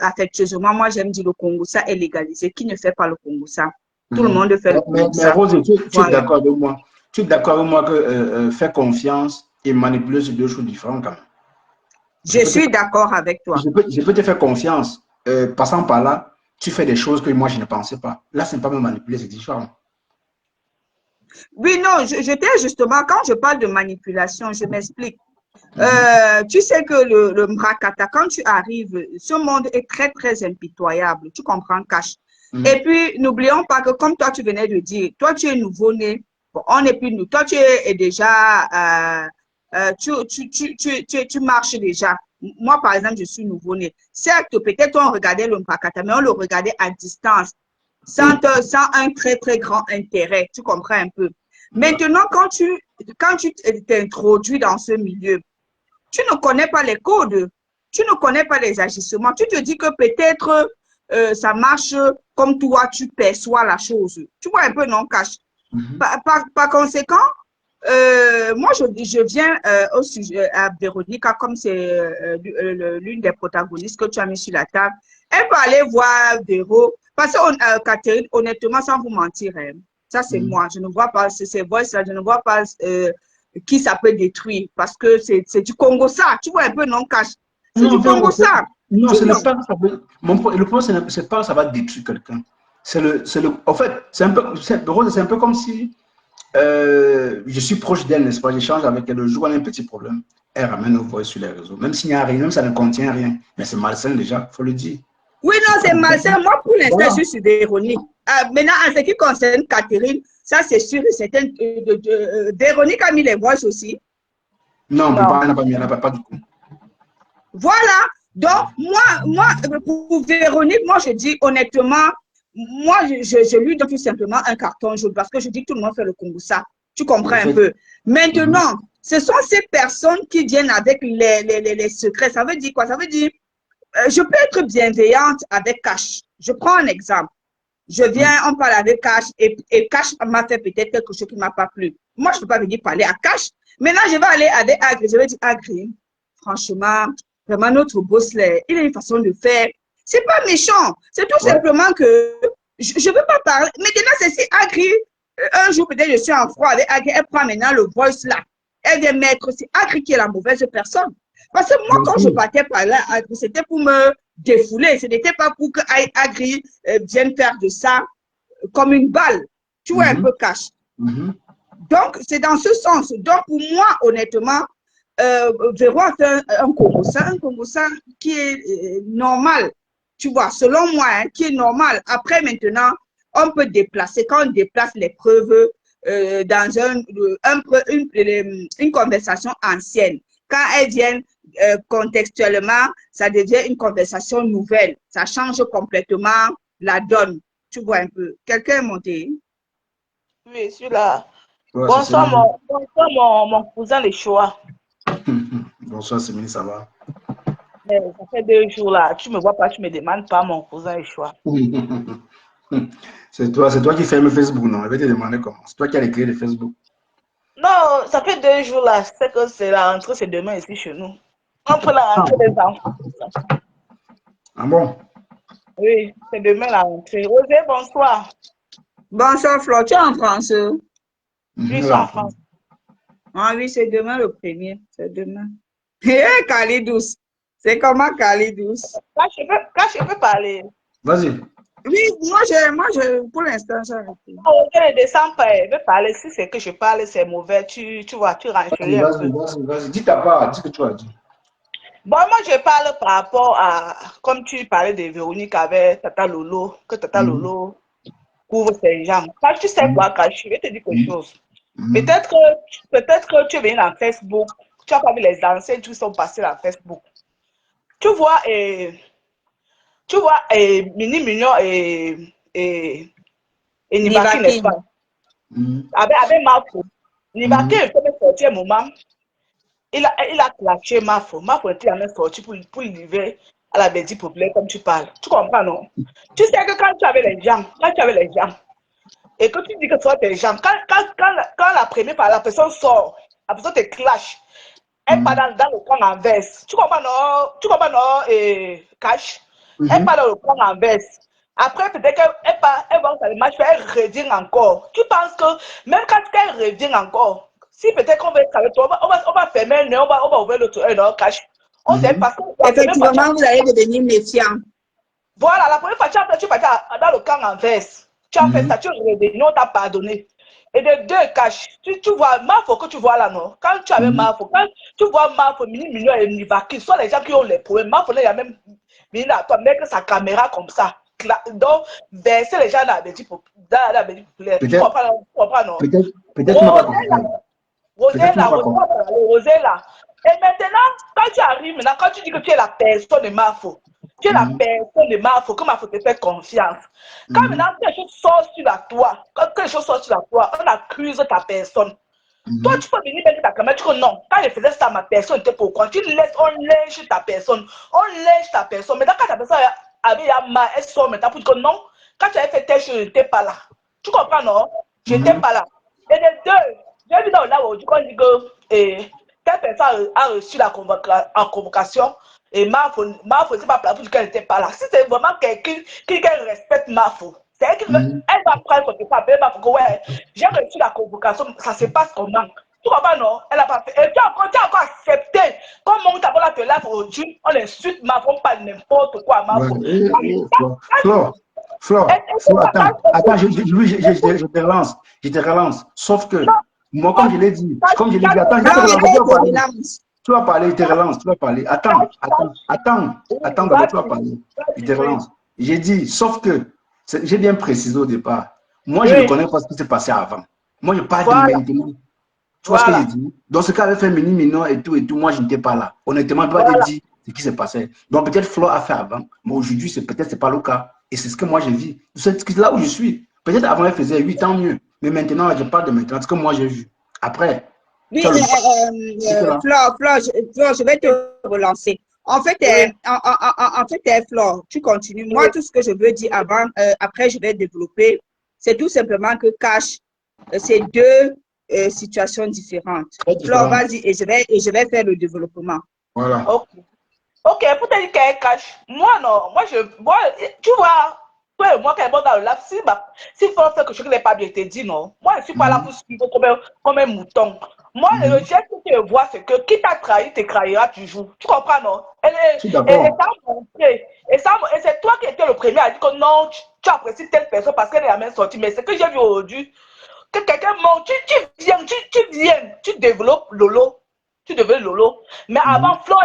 affectueusement, moi j'aime dire le Congo, ça est légalisé. Qui ne fait pas le Congo, ça? Tout le monde fait le Congo, Mais ça. Rose, tu es Voilà. d'accord avec moi? Tu es d'accord avec moi que faire confiance et manipuler, c'est deux choses différentes quand même. Je suis d'accord avec toi. Je peux te faire confiance. Passant par là, tu fais des choses que moi je ne pensais pas. Là, ce n'est pas me manipuler, c'est différent. Oui, non, j'étais justement, quand je parle de manipulation, je m'explique. Tu sais que le Mrakata, quand tu arrives, ce monde est très, très impitoyable. Tu comprends, Cash? Et puis, n'oublions pas que, comme toi, tu venais de dire, toi, tu es nouveau-né. Bon, on n'est plus nous. Toi, tu es déjà, tu marches déjà. Moi, par exemple, je suis nouveau-né. Certes, peut-être on regardait le Mrakata, mais on le regardait à distance, sans un très, très grand intérêt. Tu comprends un peu? Maintenant, quand tu t'introduis dans ce milieu, tu ne connais pas les codes, tu ne connais pas les agissements. Tu te dis que peut-être ça marche comme toi, tu perçois la chose. Tu vois un peu, non, Cash? Par conséquent, moi, je viens au sujet à Véronica, comme c'est l'une des protagonistes que tu as mis sur la table. Elle peut aller voir Véro. Parce que, Catherine, honnêtement, sans vous mentir, hein, ça c'est moi. Je ne vois pas ces voices-là, je ne vois pas qui ça peut détruire. Parce que c'est du Congo ça. Tu vois un peu, non, Cash? C'est du Congo ça. Non, ce n'est pas ça. Le problème, c'est pas ça va détruire quelqu'un. En fait, c'est un peu, Rose, c'est un peu comme si je suis proche d'elle, n'est-ce pas? J'échange avec elle. Le jour où elle a un petit problème, elle ramène nos voix sur les réseaux. Même s'il n'y a rien, même si ça ne contient rien. Mais c'est malsain déjà, il faut le dire. Oui, non, c'est malsain. Moi, pour l'instant, Voilà. je suis sur Véronique. Maintenant, en ce qui concerne Catherine, ça c'est sûr et certain. Véronique a mis les voix aussi. Non, elle n'a pas mis, elle n'a pas du tout. Voilà. Donc, moi, pour Véronique, moi, je dis honnêtement, moi, je lui donne tout simplement un carton jaune parce que je dis que tout le monde fait le Congo ça. Tu comprends un peu. Maintenant, ce sont ces personnes qui viennent avec les secrets. Ça veut dire quoi? Ça veut dire, je peux être bienveillante avec Cash. Je prends un exemple. Je viens, on parle avec Cash et Cash m'a fait peut-être quelque chose qui ne m'a pas plu. Moi, je ne peux pas venir parler à Cash. Maintenant, je vais aller avec Agri. Je vais dire, Agri, franchement, vraiment, notre boss, là, il a une façon de faire. C'est pas méchant. C'est tout simplement que je ne veux pas parler. Maintenant, c'est si Agri, un jour, peut-être, je suis en froid avec Agri, elle prend maintenant le voice là. Elle vient mettre, c'est Agri qui est la mauvaise personne. Parce que moi, quand je partais par là, c'était pour me défouler. Ce n'était pas pour que Agri vienne faire de ça comme une balle. Tu vois, un peu Cash. Donc, c'est dans ce sens. Donc, pour moi, honnêtement, Véro a fait un Congo qui est normal. Tu vois, selon moi, hein, qui est normal. Après, maintenant, on peut déplacer. Quand on déplace les preuves dans une conversation ancienne, quand elles viennent contextuellement, ça devient une conversation nouvelle. Ça change complètement la donne. Tu vois un peu. Quelqu'un est monté? Oui, je suis là. Ouais, bonsoir, mon cousin les Shoah. Bonsoir, Sémini, ça va? Ça fait 2 jours là. Tu me vois pas, tu me demandes pas mon cousin les Shoah. C'est toi qui fermes Facebook, non? Je vais te demander comment. C'est toi qui as les clés de Facebook. Non, ça fait 2 jours là. C'est que c'est la rentrée, c'est demain ici chez nous. On peut la rentrée des enfants. Ah bon? Oui, c'est demain la rentrée. Rosé, bonsoir. Bonsoir, Flo. Tu es en France? Oui, je suis en France. Ah oui, c'est demain le premier. C'est demain. Hé, Kalidous. C'est comment Kalidous? Quand je peux parler. Vas-y. Oui, moi, pour l'instant, j'ai arrêté. Je ne descends pas. Je veux parler. Si c'est que je parle, c'est mauvais. Tu vois, tu renchéris un peu. Vas-y. Dis ta part. Dis ce que tu as dit. Bon, moi, je parle par rapport à, comme tu parlais de Véronique avec Tata Lolo, que Tata Lolo couvre ses jambes. Quand tu sais quoi, quand je vais te dire quelque chose. Peut-être que tu es venu dans Facebook, tu n'as pas vu les anciens qui sont passés dans Facebook. Tu vois, Mini Mignon et Nibaki, n'est-ce pas? Avec Mafo. Nibaki, il peut me sortir un moment. Il a claqué Mafo. Mafo était en sorti pour livrer à la Bédie populaire, comme tu parles. Tu comprends, non? Tu sais que quand tu avais les jambes, et que tu dis que tu as tes jambes, quand la première par la personne sort, a besoin de clash. Elle part dans le camp inverse. Tu comprends, non? Tu comprends, non? Et cash. Elle part dans le camp inverse. Après, peut-être qu'elle part, elle va dans le match, elle revient encore. Tu penses que même quand elle revient encore, si peut-être qu'on va être avec toi, on va fermer un œil, on va ouvrir l'autre œil, non, cash. On sait parce que. Effectivement, vous allez devenir méfiant. Voilà, la première fois, tu es parti dans le camp inverse. Tu as fait ça, tu es revenu, on t'a pardonné. Et de deux caches, tu vois, Mafo que tu vois là, non? Quand tu avais Mafo, quand tu vois Mafo, Mini et Nivaki, soit les gens qui ont les problèmes. Mafo, là, il y a même Mini à toi, mettre sa caméra comme ça. Donc, verser les gens dans la Belgique populaire. Tu comprends, non? Peut-être Rosella. Et maintenant, quand tu arrives, quand tu dis que tu es la personne de Mafo, tu es la personne de Mafo, que Mafo te fait confiance. Quand maintenant quelque chose sort sur la toi, on accuse ta personne. Toi, tu peux venir mettre ta caméra, tu dis non. Quand je faisais ça, ma personne était pourquoi? On lèche ta personne. Maintenant, quand ta personne avait mal, elle sort maintenant pour dire que non. Quand tu avais fait telle chose, je n'étais pas là. Tu comprends, non? Je n'étais pas là. Et les deux, j'ai vu dans là où on dit que telle personne a reçu la convocation. Et Mafo, c'est pas pour dire qu'elle n'était pas là. Si c'est vraiment quelqu'un qui respecte Mafo, c'est elle qui elle va prendre son téléphone, appeler Mafo, que ouais, j'ai reçu la convocation, ça se passe comment? Tu comprends, non? Elle a pas fait. Et tu as encore accepté. Comme on t'a la live aujourd'hui, on insulte Mafo, on parle n'importe quoi à Mafo. Flore, attends, je te relance. Sauf que, moi, comme je l'ai dit, attends, tu vas parler, je te relance, tu vas parler. Attends, d'abord, tu vas parler, je te relance. J'ai dit, sauf que, j'ai bien précisé au départ, moi, je ne connais pas ce qui s'est passé avant. Moi, je parle de maintenant. Tu vois ce que j'ai dit? Dans ce cas, avec fait Mini, et tout, moi, je n'étais pas là. Honnêtement, je ne peux pas te dire ce qui s'est passé. Donc, peut-être Flo a fait avant, mais aujourd'hui, peut-être ce n'est pas le cas. Et c'est ce que moi, j'ai vu. C'est là où je suis. Peut-être avant, elle faisait 8 ans mieux. Mais maintenant, je parle de maintenant, ce que moi, j'ai vu. Après. Oui, Flo, je vais te relancer. En fait, Flo, tu continues. Moi, tout ce que je veux dire avant, après, je vais développer. C'est tout simplement que Cash, c'est deux situations différentes. Flo, vas-y, et je vais faire le développement. Voilà. Ok, pour te dire qu'elle cache, moi, tu vois, toi et moi, quand on est dans le lab, si faut faire quelque chose qui n'est pas bien, te dit non. Moi, je ne suis pas là pour suivre comme un mouton. Moi, le geste que tu vois, c'est que qui t'a trahi, te trahira toujours. Tu comprends, non? Et c'est toi qui étais le premier à dire que non, tu apprécies telle personne parce qu'elle est la même sortie. Mais ce que j'ai vu aujourd'hui, que quelqu'un monte, tu développes Lolo. Tu deviens Lolo. Mais avant, Flore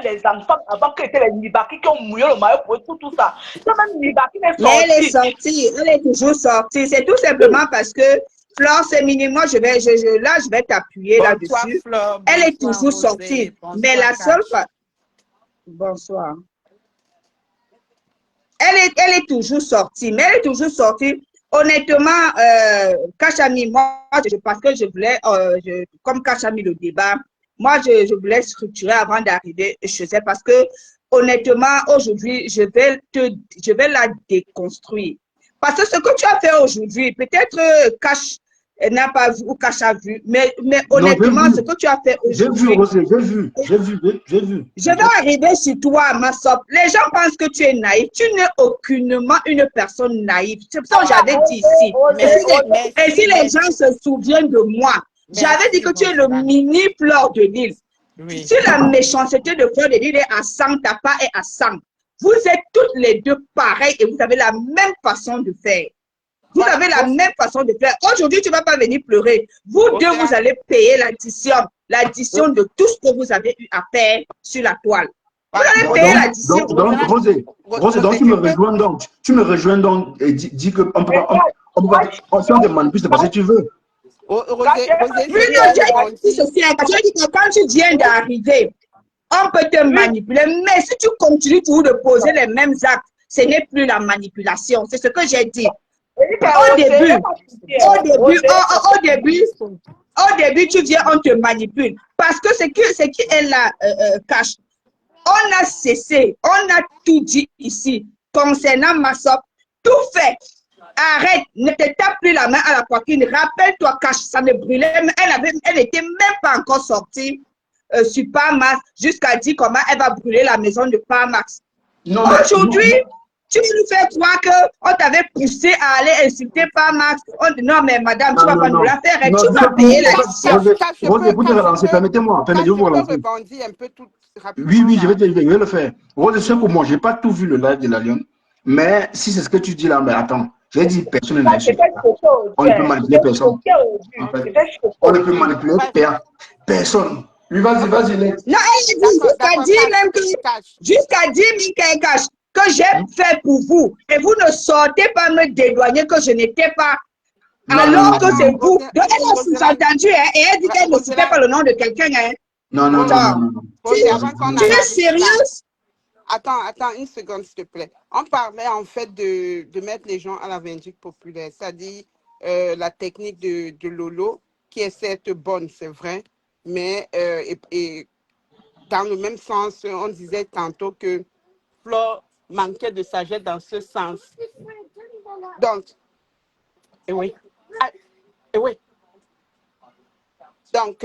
les enfants, avant qu'elle était les Nibaki qui ont mouillé le maillot pour tout ça. Même Nibaki est sortie. Mais elle est sortie, elle est toujours sortie. C'est tout simplement parce que Flore, c'est minimum, je vais t'appuyer là-dessus. Elle est toujours sortie. Mais la seule fois. Bonsoir. Elle est toujours sortie. Mais elle est toujours sortie. Honnêtement, Kachami, moi, parce que je voulais, comme Kachami le débat, moi, je voulais structurer avant d'arriver chez elle parce que, honnêtement, aujourd'hui, je vais la déconstruire. Parce que ce que tu as fait aujourd'hui, peut-être Cash n'a pas vu ou Cash a vu, mais honnêtement, ce que tu as fait aujourd'hui. J'ai vu. Je vais arriver sur toi, Massop. Les gens pensent que tu es naïf. Tu n'es aucunement une personne naïve. C'est pour ça que j'avais dit ici. Et si les gens se souviennent de moi, j'avais dit que tu es le mini Fleur de Lille. Oui. Si la méchanceté de Fleur de Lille est à 100, ta part est à 100. Vous êtes toutes les deux pareilles et vous avez la même façon de faire. Vous avez la même façon de faire. Aujourd'hui, tu ne vas pas venir pleurer. Vous deux, vous allez payer l'addition de tout ce que vous avez eu à faire sur la toile. Vous allez payer l'addition. Donc, Rosé, tu me rejoins donc et dis que on peut pas te manipuler parce que tu veux. Quand tu viens d'arriver, on peut te manipuler, mais si tu continues toujours de poser les mêmes actes, ce n'est plus la manipulation. C'est ce que j'ai dit. Au début, tu viens, on te manipule. Parce que ce qui est là, cache. On a cessé, on a tout dit ici concernant Massop, tout fait. Arrête, ne te tape plus la main à la poitrine. Rappelle-toi, Cash, ça ne brûlait. Elle n'était même pas encore sortie sur Parmax jusqu'à dire comment elle va brûler la maison de Parmax. Non, mais aujourd'hui, tu veux nous faire croire qu'on t'avait poussé à aller insulter Parmax. Non, mais madame, tu ne vas pas nous la faire. Tu vas payer la Rose, pour te relancer, permettez-moi, je vous relancer. Rebondir un peu tout rapidement. Oui, je vais le faire. Rose, c'est pour moi, je n'ai pas tout vu le live de la Lyon. Mais si c'est ce que tu dis là, mais attends, j'ai dit personne n'a insulté. On ne peut manipuler personne. On ne peut manipuler personne. Oui, vas-y, Lex. Non, elle dit jusqu'à dire même que jusqu'à 10 000 cash que j'ai fait pour vous. Et vous ne sortez pas me dédouaner que je n'étais pas. Alors que c'est vous. Donc elle a sous-entendu et elle dit qu'elle ne citait pas le nom de quelqu'un. Non. Tu es sérieuse? Attends une seconde, s'il te plaît. On parlait en fait de mettre les gens à la vindicte populaire, c'est-à-dire la technique de Lolo, qui est certes bonne, c'est vrai, mais et dans le même sens, on disait tantôt que Flore manquait de sagesse dans ce sens. Donc, oui. Donc,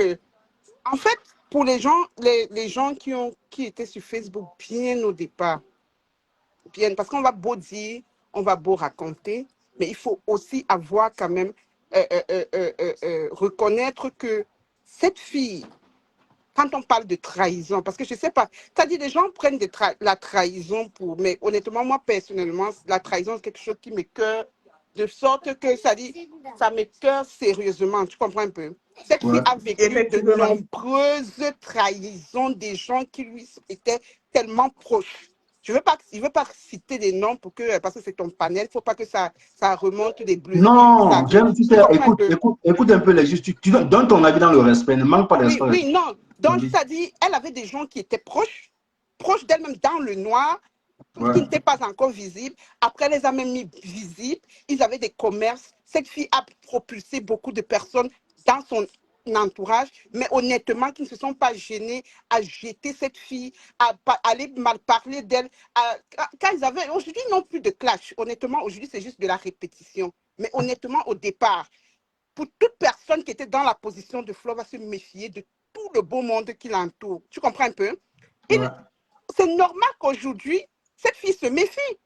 en fait, pour les gens qui étaient sur Facebook bien au départ, parce qu'on va beau dire, on va beau raconter, mais il faut aussi avoir quand même reconnaître que cette fille, quand on parle de trahison, parce que je ne sais pas, tu as dit les gens prennent la trahison mais honnêtement, moi personnellement, la trahison c'est quelque chose qui m'écoeure, de sorte que ça m'écoeure sérieusement, tu comprends un peu? Cette fille a vécu de nombreuses trahisons des gens qui lui étaient tellement proches. Je ne veux pas citer des noms parce que c'est ton panel, il ne faut pas que ça remonte des bleus. Non, j'aime, tu sais, écoute un peu les justes. Tu donnes ton avis dans le respect, ne manque pas d'espace. Oui, non. Donc, ça dit, elle avait des gens qui étaient proches d'elle-même dans le noir, qui n'étaient pas encore visibles. Après, elle les a même mis visibles. Ils avaient des commerces. Cette fille a propulsé beaucoup de personnes dans son entourage, mais honnêtement, qui ne se sont pas gênés à jeter cette fille, à aller mal parler d'elle. Quand ils avaient, aujourd'hui, ils n'ont plus de clash. Honnêtement, aujourd'hui, c'est juste de la répétition. Mais honnêtement, au départ, pour toute personne qui était dans la position de Flore va se méfier de tout le beau monde qui l'entoure. Tu comprends un peu? C'est normal qu'aujourd'hui, cette fille se méfie.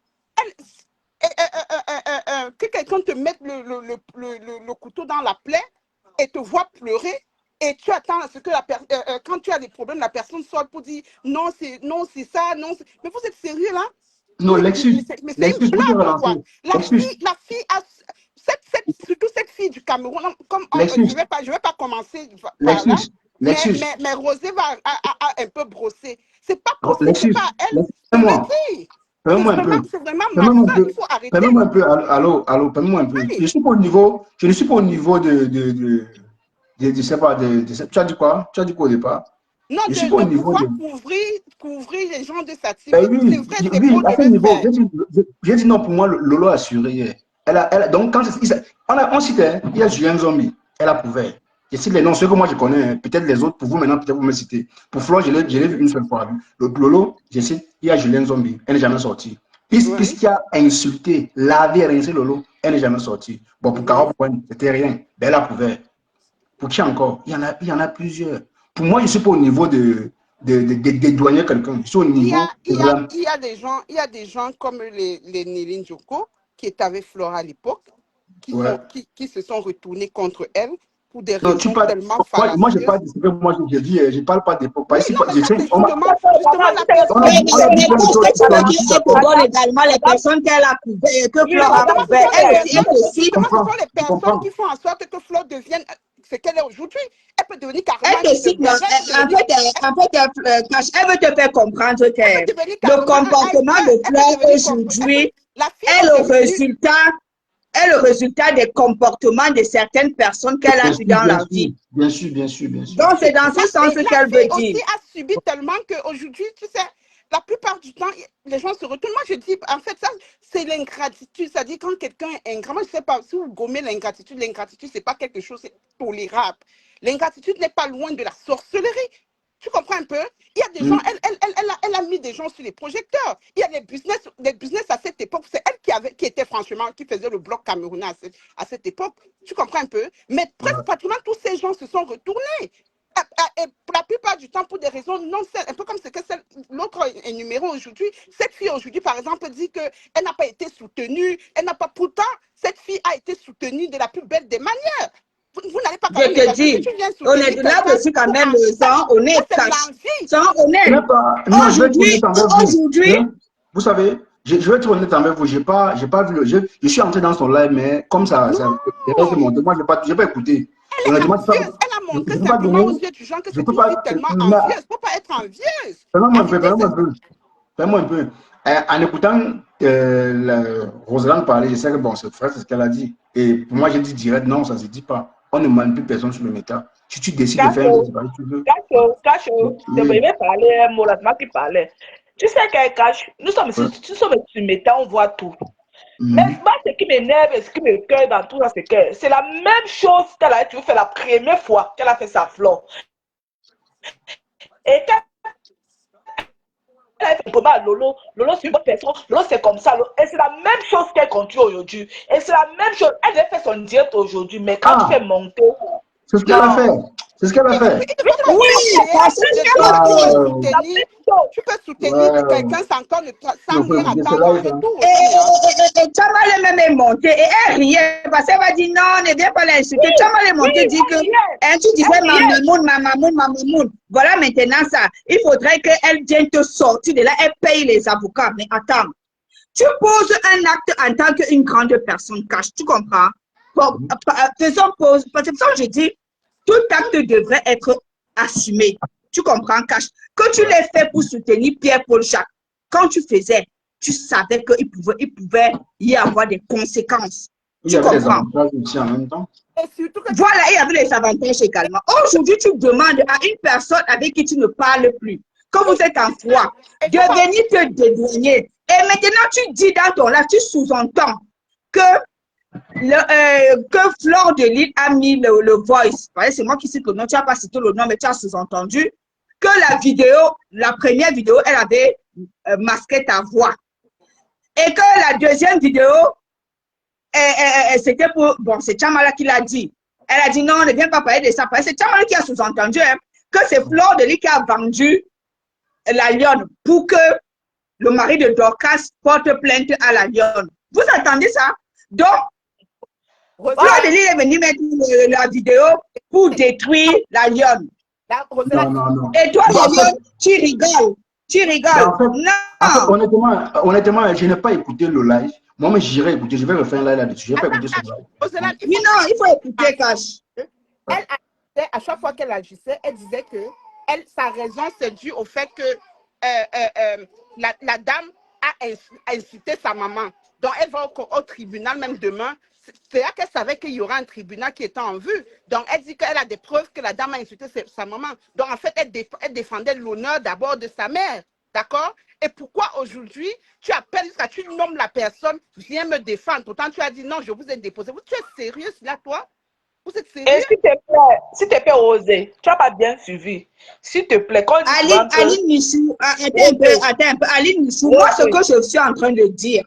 Que quelqu'un te mette le couteau dans la plaie et te voit pleurer et tu attends à ce que quand tu as des problèmes, la personne sorte pour dire non, c'est ça, non. Mais vous êtes sérieux là? Non, Lexus. Mais c'est une blague, quoi. La fille a... surtout cette fille du Cameroun, comme je vais pas commencer par là, mais Rosé a un peu brossé. C'est pas possible, c'est pas elle. Permets-moi un peu. C'est vraiment malsain, il faut arrêter. Permets-moi un peu. Allô, permets-moi un peu. Je ne suis pas au niveau de je sais pas, tu as dit quoi? Tu as dit quoi au départ? Non, je suis pas au niveau pouvoir couvrir les gens de sa type. Oui, c'est vrai, c'est à ce niveau, j'ai dit non, pour moi, Lolo a assuré hier. Donc, quand on citait, il y a Julien Zombie, elle a prouvé. Je cite les noms, ceux que moi je connais, peut-être les autres, pour vous maintenant, peut-être vous me citez. Pour Flore, je l'ai vu une seule fois. Le Lolo, je cite, il y a Julien Zombie, elle n'est jamais sortie. Puisqu'il a insulté, lavé, rincé Lolo, elle n'est jamais sortie. Bon, pour Carole, c'était rien. Ben, elle a prouvé. Pour qui encore? Il y en a plusieurs. Pour moi, je ne suis pas au niveau de dédouaner quelqu'un. Je suis au niveau. Il y a des gens comme les Néline Joko, qui étaient avec Flore à l'époque, qui se sont retournés contre elle pour des raisons tellement fallacieuses. Moi, je ne parle pas moi, je ne parle pas d'époque. Justement, également les personnes qu'elle a couvert, que Flore a couvert. Ce sont les personnes qui font en sorte que Flore devienne ce qu'elle est aujourd'hui. Elle peut devenir carrément... En fait, elle veut te faire comprendre que le comportement de Flore aujourd'hui est le résultat des comportements de certaines personnes qu'elle a eues dans la vie. Bien sûr. Donc, c'est dans ce sens qu'elle veut dire. La fille a subi tellement qu'aujourd'hui, tu sais, la plupart du temps, les gens se retournent. Moi, je dis, en fait, ça, c'est l'ingratitude. C'est-à-dire, quand quelqu'un est ingrat, moi, je ne sais pas, si vous gommez l'ingratitude, ce n'est pas quelque chose de tolérable. L'ingratitude n'est pas loin de la sorcellerie. Tu comprends un peu? Il y a des gens, elle a mis des gens sur les projecteurs. Il y a des business à cette époque. C'est elle qui était franchement, qui faisait le bloc camerounais à cette époque. Tu comprends un peu? Mais presque pratiquement tous ces gens se sont retournés. Et pour la plupart du temps, pour des raisons non celles, un peu comme ce que l'autre numéro aujourd'hui, cette fille aujourd'hui, par exemple, dit qu'elle n'a pas été soutenue, elle n'a pas, pourtant, cette fille a été soutenue de la plus belle des manières. Vous n'allez pas quand Je même te dis, honnêtement, là, je suis quand même sans honnête, sans honnête. Non, je vais être Aujourd'hui, honnête envers aujourd'hui, vous. Vous savez, je vais être honnête envers vous. J'ai pas vu je suis entré dans son live, mais comme ça moi, j'ai pas écouté. Elle est Honnêtement, envieuse. Elle a montré je peux pas simplement donner, aux yeux du genre que je c'est peux une fille pas, tellement envieuse. Il ne faut pas être envieuse. fais-moi un peu, Arrêtez fais-moi un peu. Fais-moi un peu. En écoutant Roselyne parler, je sais que bon, c'est ce qu'elle a dit. Et pour moi, j'ai dit direct, non, ça ne se dit pas. On ne manipule personne sur le méta. Si tu décides de faire un truc, tu veux. Cacho, je vais parler un mot là, c'est moi qui parlais. Tu sais qu'elle cache, nous sommes sur méta, on voit tout. Mais moi, ce qui m'énerve et ce qui me cueille dans tout ça, c'est que c'est la même chose qu'elle a fait la première fois qu'elle a fait sa flore. Et quand elle a fait à Lolo, Lolo c'est une bonne personne, Lolo c'est comme ça. Et c'est la même chose qu'elle continue aujourd'hui. Et c'est la même chose, elle a fait son direct aujourd'hui, mais quand tu fais monter. C'est ce qu'elle a fait. C'est ce qu'elle a fait. oui, parce que tu peux soutenir quelqu'un sans rien attendre en retour. Et Tchama même est monté et elle riait parce qu'elle va dire non, ne viens pas l'insulter. Tchama est monté dit que tu disais ma mamoun. Voilà maintenant ça. Il faudrait qu'elle vienne te sortir de là. Elle paye les avocats. Mais attends, tu poses un acte en tant qu'une grande personne cache. Tu comprends? Bon, faisons pause. Parce que je dis, tout acte devrait être assumé. Tu comprends, Cash? Que tu l'aies fait pour soutenir Pierre-Paul Jacques, quand tu faisais, tu savais qu'il pouvait y avoir des conséquences. Tu comprends? Aussi en même temps. Voilà, il y avait les avantages également. Aujourd'hui, tu demandes à une personne avec qui tu ne parles plus, quand vous êtes en froid, de venir te dédouaner. Et maintenant, tu dis dans ton live, tu sous-entends que Flore de Lille a mis le voice. C'est moi qui cite le nom, tu n'as pas cité le nom, mais tu as sous-entendu que la première vidéo, elle avait masqué ta voix. Et que la deuxième vidéo, c'était pour... Bon, c'est Tchamala qui l'a dit. Elle a dit non, ne viens pas parler de ça. C'est Tchamala qui a sous-entendu que c'est Flore de Lille qui a vendu la lionne pour que le mari de Dorcas porte plainte à la lionne. Vous entendez ça? Donc, Flore de Lille est venue mettre la vidéo pour détruire la lionne. Non. Et toi, la lionne, tu rigoles. Tu rigoles. En fait, honnêtement, je n'ai pas écouté le live. Moi, j'irai écouter. Je vais refaire un live là-dessus. Je n'ai pas écouté ce live. Oui, non, il faut écouter, Cash. Elle agissait, à chaque fois qu'elle agissait, elle disait que sa raison, c'est dû au fait que la dame a insulté sa maman. Donc, elle va au tribunal même demain. C'est là qu'elle savait qu'il y aura un tribunal qui était en vue. Donc, elle dit qu'elle a des preuves que la dame a insulté sa maman. Donc, en fait, elle défendait l'honneur d'abord de sa mère. D'accord? Et pourquoi aujourd'hui, tu appelles, tu nommes la personne, viens me défendre. Pourtant, tu as dit non, je vous ai déposé. Tu es sérieux là, toi? Vous êtes sérieux? Et s'il te plaît, Rosé, tu n'as pas bien suivi. S'il te plaît, quand Aline Michou, attends un peu. Aline Michou, moi, ce que je suis en train de dire,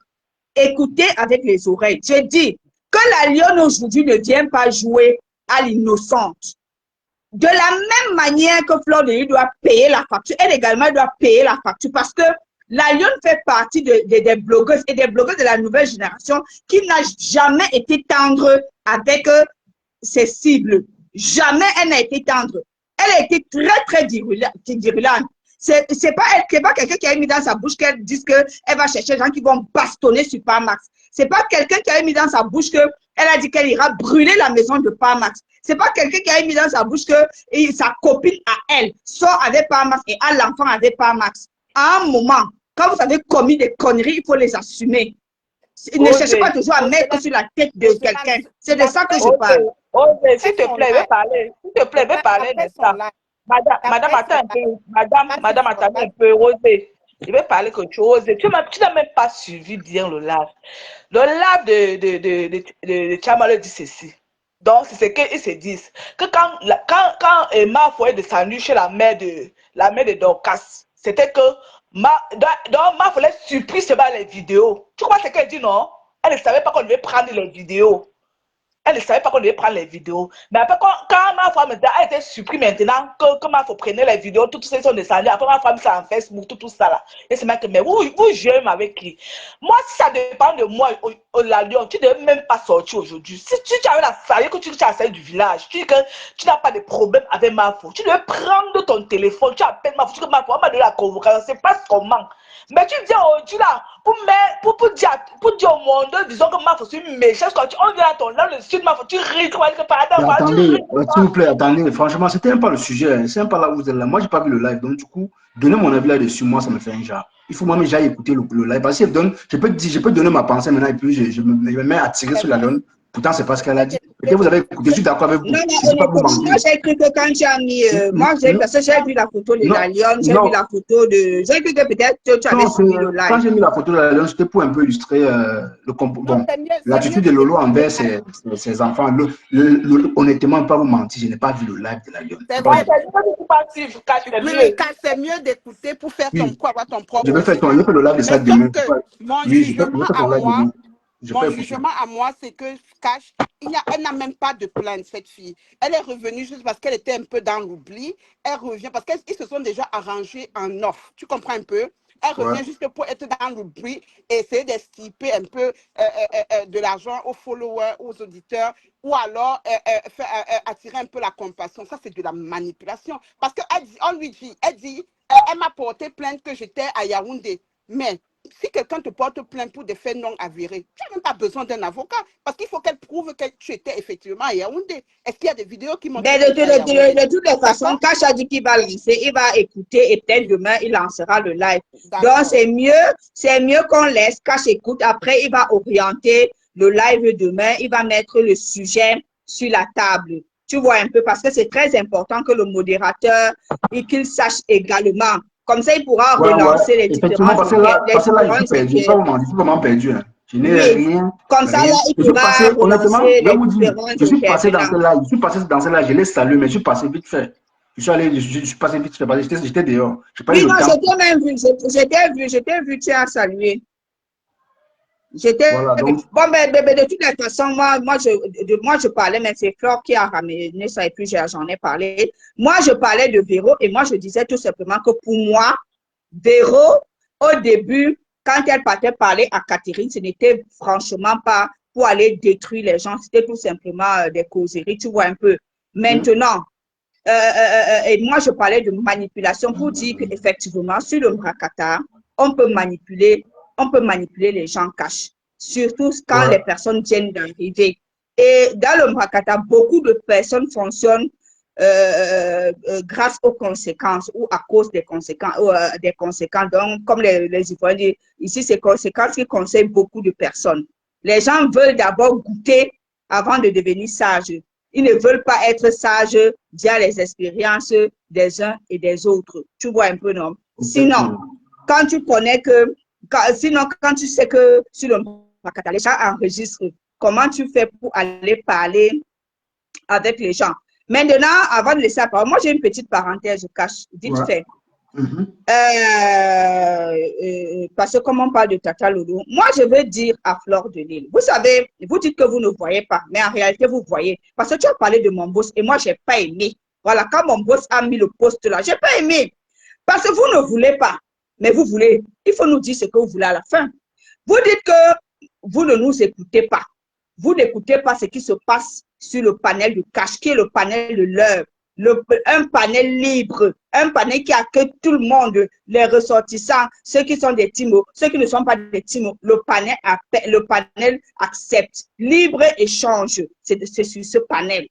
écoutez avec les oreilles. Je dis que la lionne aujourd'hui ne vient pas jouer à l'innocente. De la même manière que Flore de Lille doit payer la facture, elle également doit payer la facture parce que la lionne fait partie des blogueuses et des blogueuses de la nouvelle génération qui n'a jamais été tendre avec ses cibles. Jamais elle n'a été tendre. Elle a été très virulente. C'est pas quelqu'un qui a mis dans sa bouche qu'elle dise qu'elle va chercher des gens qui vont bastonner sur Parmax. C'est pas quelqu'un qui a mis dans sa bouche qu'elle a dit qu'elle ira brûler la maison de Parmax. C'est pas quelqu'un qui a mis dans sa bouche que sa copine à elle sort avec Parmax et a l'enfant avec Parmax. À un moment, quand vous avez commis des conneries, il faut les assumer. Ne cherchez pas toujours à mettre sur la tête de quelqu'un. C'est de ça que je parle. S'il te plaît, vais parler. S'il te plaît, vais parler de ça. Madame, attends un peu. Madame, attendez un peu. Rosé, je vais parler quelque chose. Tu n'as même pas suivi bien le live. Le live de Tchamala dit ceci. Donc, c'est ce qu'ils se disent. Que quand Emma Foy est descendue chez la mère de Dorcas, c'était que Ma voulait supprimer seulement les vidéos. Tu crois ce qu'elle dit, non? Elle ne savait pas qu'on devait prendre les vidéos. Elle ne savait pas qu'on devait prendre les vidéos. Mais après, quand ma femme a été supprimée maintenant, que ma femme prenait les vidéos, toutes ces sont descendues. Après, ma femme, c'est en Facebook, tout ça là. Et c'est que, mais vous j'aime avec qui? Moi, si ça dépend de moi, la Lyon, tu ne devais même pas sortir aujourd'hui. Si tu avais la salle, que tu as celle du village, tu dis que tu n'as pas de problème avec ma femme, tu devais prendre ton téléphone, tu appelles ma femme, tu dis que ma femme m'a donné la convocation, c'est pas comment. Mais tu viens aujourd'hui là, pour dire au monde, disons que ma femme, c'est une méchante, quand on vient à ton là, le sud, ma femme, tu ris, tu attendez, ris. s'il vous plaît, attendez, franchement, c'était même pas le sujet, hein. C'est même pas là où vous êtes là. Moi, j'ai pas vu le live, donc du coup, donner mon avis là-dessus, moi, ça me fait un genre. Il faut moi-même j'aille écouter le live. Parce que je peux donner ma pensée maintenant et puis je me mets à tirer sur la donne. Pourtant, c'est pas ce qu'elle a dit. Peut-être vous avez écouté, je suis d'accord avec vous. Non, honnêtement, moi j'ai cru que quand tu as mis, parce que j'ai vu la photo de la lionne, j'ai vu la photo de. J'ai cru que peut-être tu avais suivi le live. Quand j'ai mis la photo de la lionne, c'était pour un peu illustrer l'attitude de Lolo envers ses enfants. Honnêtement, pas vous mentir, je n'ai pas vu le live de la lionne. C'est vrai. Oui, c'est mieux d'écouter pour faire ton avoir ton propre. Je vais faire le live de ça demain. Mon jugement à moi, c'est que Cash, elle n'a même pas de plainte, cette fille. Elle est revenue juste parce qu'elle était un peu dans l'oubli. Elle revient parce qu'ils se sont déjà arrangés en off. Tu comprends un peu? Elle revient juste pour être dans l'oubli et essayer d'estiper un peu de l'argent aux followers, aux auditeurs, ou alors attirer un peu la compassion. Ça, c'est de la manipulation. Parce qu'on lui dit, elle m'a porté plainte que j'étais à Yaoundé. Mais si quelqu'un te porte plainte pour des faits non avérés, tu n'as même pas besoin d'un avocat parce qu'il faut qu'elle prouve que tu étais effectivement à Yaoundé. Est-ce qu'il y a des vidéos qui montrent de toutes les façons, Cash a dit qu'il va lancer, il va écouter et peut-être demain, il lancera le live. Donc, c'est mieux qu'on laisse Cash écoute. Après, il va orienter le live demain. Il va mettre le sujet sur la table. Tu vois un peu, parce que c'est très important que le modérateur et qu'il sache également. Comme ça, il pourra relancer les différents. Parce que là, je suis vraiment perdu. Hein. Je n'ai rien. Comme ça, là, il pourra relancer les différents. Je suis passé dans celle-là, je l'ai salué, mais je suis passé vite fait. Je suis passé vite fait, parce que j'étais dehors. Oui, non, j'étais même vu, j'étais vu, tu as salué. Voilà, donc... Bon, mais de toute façon, moi, je parlais, mais c'est Flore qui a ramené ça et puis j'en ai parlé. Moi, je parlais de Véro et moi, je disais tout simplement que pour moi, Véro, au début, quand elle partait parler à Catherine, ce n'était franchement pas pour aller détruire les gens, c'était tout simplement des causeries, tu vois un peu. Maintenant, et moi, je parlais de manipulation pour dire qu'effectivement, sur le Mrakata, on peut manipuler les gens cash, surtout quand les personnes viennent d'arriver. Et dans le Mrakata, beaucoup de personnes fonctionnent grâce aux conséquences ou à cause des conséquences. Donc, comme les Ivoiriens disent, ici, c'est conséquences qui conseillent beaucoup de personnes. Les gens veulent d'abord goûter avant de devenir sages. Ils ne veulent pas être sages via les expériences des uns et des autres. Tu vois un peu, non? Sinon, quand tu connais que quand tu sais que sur le Mrakata, les gens enregistrent, comment tu fais pour aller parler avec les gens? Maintenant, avant de laisser la parole, moi j'ai une petite parenthèse, je cache, vite fait. Parce que comme on parle de Tata Lolo, moi je veux dire à Flore de Lille, vous savez, vous dites que vous ne voyez pas, mais en réalité vous voyez. Parce que tu as parlé de mon boss et moi j'ai pas aimé. Voilà, quand mon boss a mis le poste là, j'ai pas aimé. Parce que vous ne voulez pas. Mais vous voulez, il faut nous dire ce que vous voulez à la fin. Vous dites que vous ne nous écoutez pas. Vous n'écoutez pas ce qui se passe sur le panel de Cash, qui est le panel de l'heure. Un panel libre, un panel qui accueille tout le monde, les ressortissants, ceux qui sont des Timo, ceux qui ne sont pas des Timo. Le panel accepte. Libre échange, c'est sur ce panel.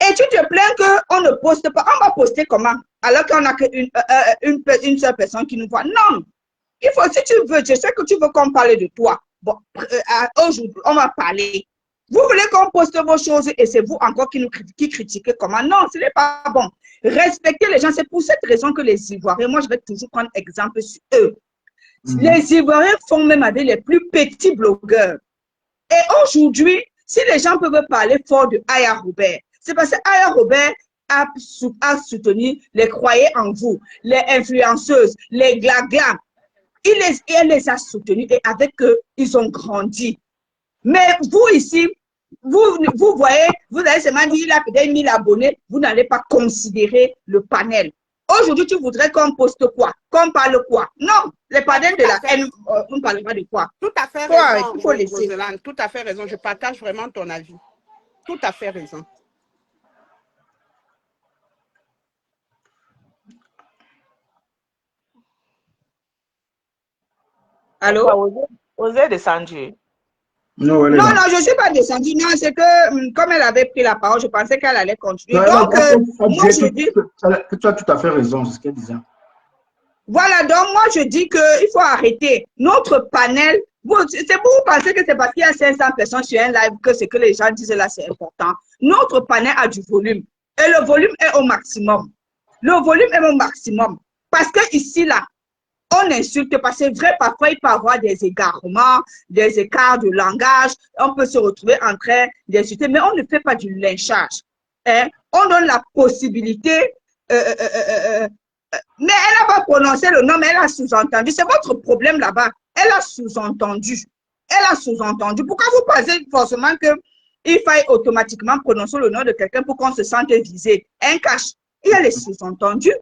Et tu te plains qu'on ne poste pas. On va poster comment? Alors qu'on n'a qu'une seule personne qui nous voit. Non. Il faut, si tu veux, je sais que tu veux qu'on parle de toi. Bon, aujourd'hui, on va parler. Vous voulez qu'on poste vos choses et c'est vous encore qui critiquez comment? Non, ce n'est pas bon. Respectez les gens. C'est pour cette raison que les Ivoiriens, moi je vais toujours prendre exemple sur eux. Les Ivoiriens font même avec les plus petits blogueurs. Et aujourd'hui, Si les gens peuvent parler fort de Aya Robert, c'est parce que Aya Robert a soutenu les croyants en vous, les influenceuses, les glaglas. Elle les a soutenus et avec eux, ils ont grandi. Mais vous ici, vous voyez, vous avez seulement dit, il a peut-être 1000 abonnés, vous n'allez pas considérer le panel. Aujourd'hui, tu voudrais qu'on poste quoi? Qu'on parle quoi? Non, les panels de la haine, on ne parlera de quoi? Tout à fait Quoi, raison, il faut laisser. Roselyne, tout à fait raison. Je partage vraiment ton avis. Tout à fait raison. Allô? Osez descendre. Non, Non, je ne suis pas descendue. Non, c'est que comme elle avait pris la parole, je pensais qu'elle allait continuer. Non, Donc, moi, je dis. que tu as tout à fait raison, c'est ce qu'elle disait. Voilà, donc moi, je dis qu'il faut arrêter. Notre panel, c'est pour vous penser que c'est parce qu'il y a 500 personnes sur un live que ce que les gens disent là, c'est important. Notre panel a du volume. Et le volume est au maximum. Le volume est au maximum. Parce que ici, là, on insulte, parce que c'est vrai, parfois, il peut y avoir des égarements, des écarts de langage. On peut se retrouver en train d'insulter, mais on ne fait pas du lynchage. Hein? On donne la possibilité. Mais elle n'a pas prononcé le nom, mais elle a sous-entendu. C'est votre problème là-bas. Elle a sous-entendu. Elle a sous-entendu. Pourquoi vous pensez forcément qu'il faille automatiquement prononcer le nom de quelqu'un pour qu'on se sente visé? Un cache. Il y a les sous-entendus.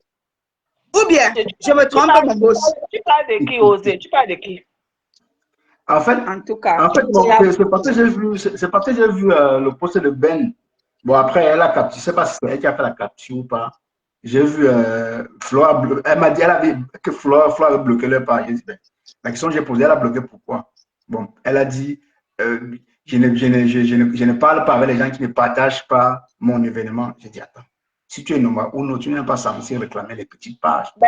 Ou bien, je me trompe, mon boss. Tu parles de qui, Osé? Tu parles de qui? En fait, En tout cas, c'est parce que j'ai vu le post de Ben. Bon, après, elle a capturé, je ne sais pas si c'est elle qui a fait la capture ou pas. J'ai vu Flora, elle m'a dit que Flora avait bloqué leur page. Ben, la question que j'ai posée, elle a bloqué pourquoi? Bon, elle a dit, je ne parle pas avec les gens qui ne partagent pas mon événement. J'ai dit, attends, si tu es normal ou non, tu n'es pas censé réclamer les petites pages. Si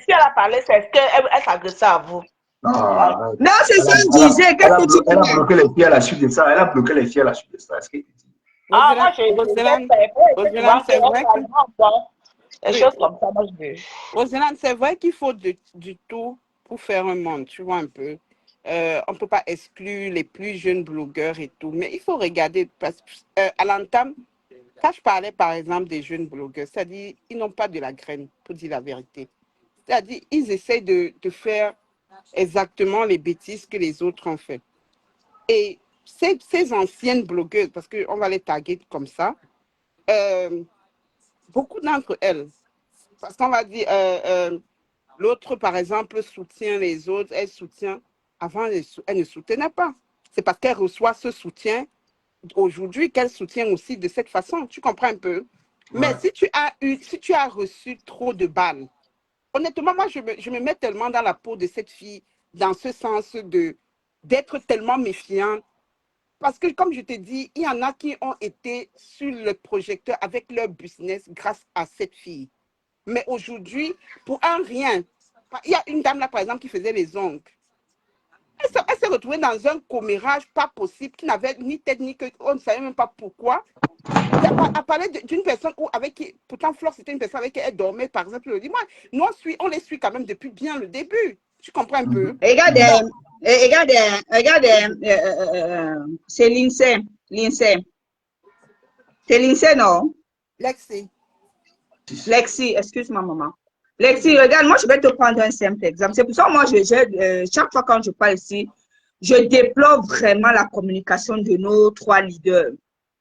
elle a parlé, c'est ce qu'elle s'adressait à vous. Non, c'est ça que je disais. Qu'est-ce que tu Elle a bloqué les filles à la suite de ça. Elle a bloqué les filles à la suite de ça. Est-ce que tu dis? Ah, moi, c'est vrai que choses comme ça, moi, je veux. Roselyne, c'est vrai qu'il faut du tout pour faire un monde, tu vois un peu. On ne peut pas exclure les plus jeunes blogueurs et tout, mais il faut regarder, parce à l'entame, quand je parlais par exemple des jeunes blogueurs, c'est-à-dire ils n'ont pas de la graine, pour dire la vérité. C'est-à-dire ils essayent de faire exactement les bêtises que les autres ont fait. Et ces anciennes blogueuses, parce qu'on va les taguer comme ça, beaucoup d'entre elles, parce qu'on va dire, l'autre, par exemple, soutient les autres, elle soutient. Avant, elle ne soutenait pas. C'est parce qu'elle reçoit ce soutien aujourd'hui qu'elle soutient aussi de cette façon. Tu comprends un peu? Ouais. Mais si tu as reçu trop de balles, honnêtement, moi, je me mets tellement dans la peau de cette fille, dans ce sens d'être tellement méfiante. Parce que, comme je te dis, il y en a qui ont été sur le projecteur avec leur business grâce à cette fille. Mais aujourd'hui, pour un rien, il y a une dame là, par exemple, qui faisait les ongles. Elle s'est retrouvée dans un commérage pas possible, qui n'avait ni tête ni queue, on ne savait même pas pourquoi. À parler d'une personne avec qui, pourtant Flore, c'était une personne avec qui elle dormait, par exemple, le dimanche. Nous, on les suit quand même depuis bien le début. Tu comprends un peu? Regardez, c'est l'INSEE. C'est l'INSEE, non? Lexi, excuse-moi, maman. Lexi, regarde, moi, je vais te prendre un simple exemple. C'est pour ça que moi, chaque fois quand je parle ici, je déplore vraiment la communication de nos 3 leaders.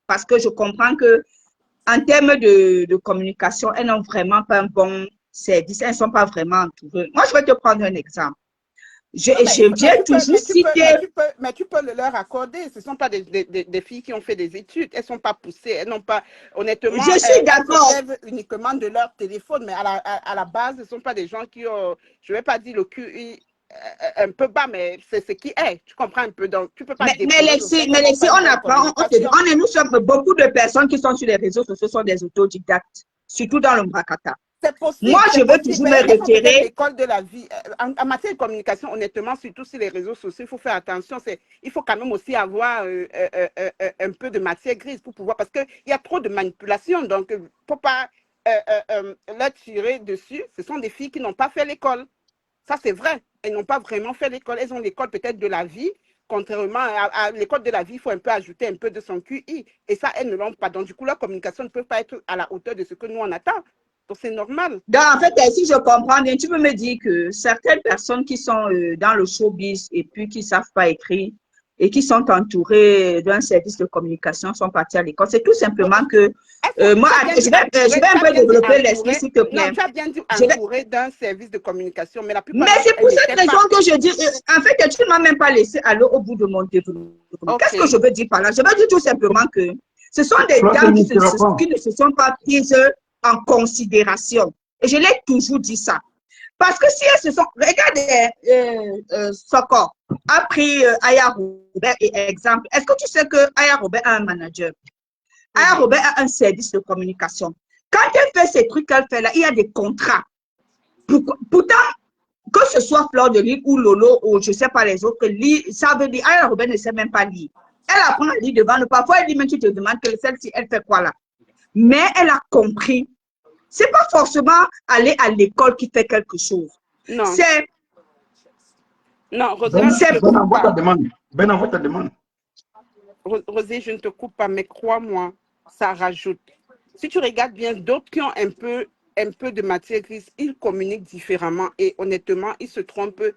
Parce que je comprends que en termes de communication, elles n'ont vraiment pas un bon service. Elles ne sont pas vraiment entourées. Moi, je vais te prendre un exemple. Je viens toujours citer... Mais tu peux le leur accorder. Ce ne sont pas des filles qui ont fait des études. Elles ne sont pas poussées. Elles n'ont pas... Honnêtement, je suis d'accord. Elles se servent uniquement de leur téléphone. Mais à la base, ce ne sont pas des gens qui ont... Je ne vais pas dire le QI un peu bas, mais c'est ce qui est. Tu comprends un peu. Donc, tu peux pas... Mais Lexi, on apprend. Nous sommes beaucoup de personnes qui sont sur les réseaux sociaux sont des autodidactes. Surtout dans le Mbrakata. C'est possible. Moi, je veux toujours me référer. L'école de la vie. En matière de communication, honnêtement, surtout sur les réseaux sociaux, il faut faire attention. Il faut quand même aussi avoir un peu de matière grise pour pouvoir. Parce qu'il y a trop de manipulation. Donc, il ne faut pas leur tirer dessus. Ce sont des filles qui n'ont pas fait l'école. Ça, c'est vrai. Elles n'ont pas vraiment fait l'école. Elles ont l'école peut-être de la vie. Contrairement à l'école de la vie, il faut un peu ajouter un peu de son QI. Et ça, elles ne l'ont pas. Donc, du coup, leur communication ne peut pas être à la hauteur de ce que nous, on attend. Donc, c'est normal. Donc, en fait, si je comprends bien, tu peux me dire que certaines personnes qui sont dans le showbiz et puis qui ne savent pas écrire et qui sont entourées d'un service de communication sont parties à l'école. C'est tout simplement que moi, je vais un peu développer l'esprit, s'il te plaît. Non, tu as bien dit Je vais- entouré d'un service de communication, mais la plupart Mais c'est pour elles cette n'étaient raison pas. que je dis, en fait, tu ne m'as même pas laissé aller au bout de mon développement. Ok. Qu'est-ce que je veux dire par là? Je veux dire tout simplement que ce sont des Fleur, dames tu ne seras pas. qui ne se sont pas prises en considération. Et je l'ai toujours dit ça. Parce que si elles se sont... Regardez, Sokor a pris Aya Robert et exemple. Est-ce que tu sais que Aya Robert a un manager? Aya Robert a un service de communication. Quand elle fait ces trucs qu'elle fait là, il y a des contrats. Pourtant, que ce soit Fleur de Lys ou Lolo ou je ne sais pas les autres, ça veut dire, Aya Robert ne sait même pas lire. Elle apprend à lire devant nous. Parfois, elle dit, mais tu te demandes que celle-ci, elle fait quoi là? Mais elle a compris. Ce n'est pas forcément aller à l'école qui fait quelque chose. Non. C'est... Non, Roselyne, je ne te Ben, coupe envoie ta pas. demande. Ben, envoie ta demande. Rosé, je ne te coupe pas, mais crois-moi, ça rajoute. Si tu regardes bien, d'autres qui ont un peu de matière grise, ils communiquent différemment et honnêtement, ils se trompent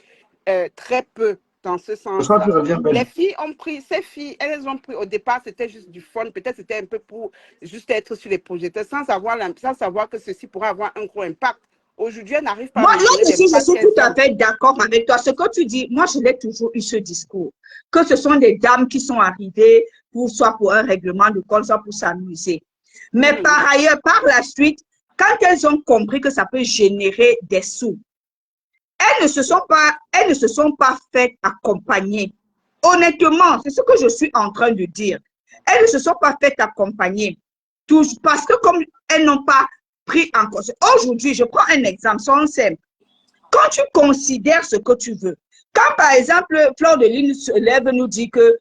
très peu dans ce Ce soir, sens-là. tu reviens, Ben. Les filles ont pris, ces filles, elles ont pris, au départ, c'était juste du fun, peut-être c'était un peu pour juste être sur les projecteurs, sans savoir que ceci pourrait avoir un gros impact. Aujourd'hui, elles n'arrivent pas Moi, à mesurer là-dessus, je l'impact suis tout qu'elles à ont. fait d'accord avec toi. Ce que tu dis, moi, je l'ai toujours eu ce discours. Que ce sont des dames qui sont arrivées soit pour un règlement de compte, soit pour s'amuser. Mais par ailleurs, par la suite, quand elles ont compris que ça peut générer des sous, elles ne se sont pas faites accompagner. Honnêtement, c'est ce que je suis en train de dire. Elles ne se sont pas faites accompagner. Parce que comme elles n'ont pas pris en compte. Aujourd'hui, je prends un exemple, sans simple. Quand tu considères ce que tu veux, quand par exemple, Fleur de Lys se lève nous dit que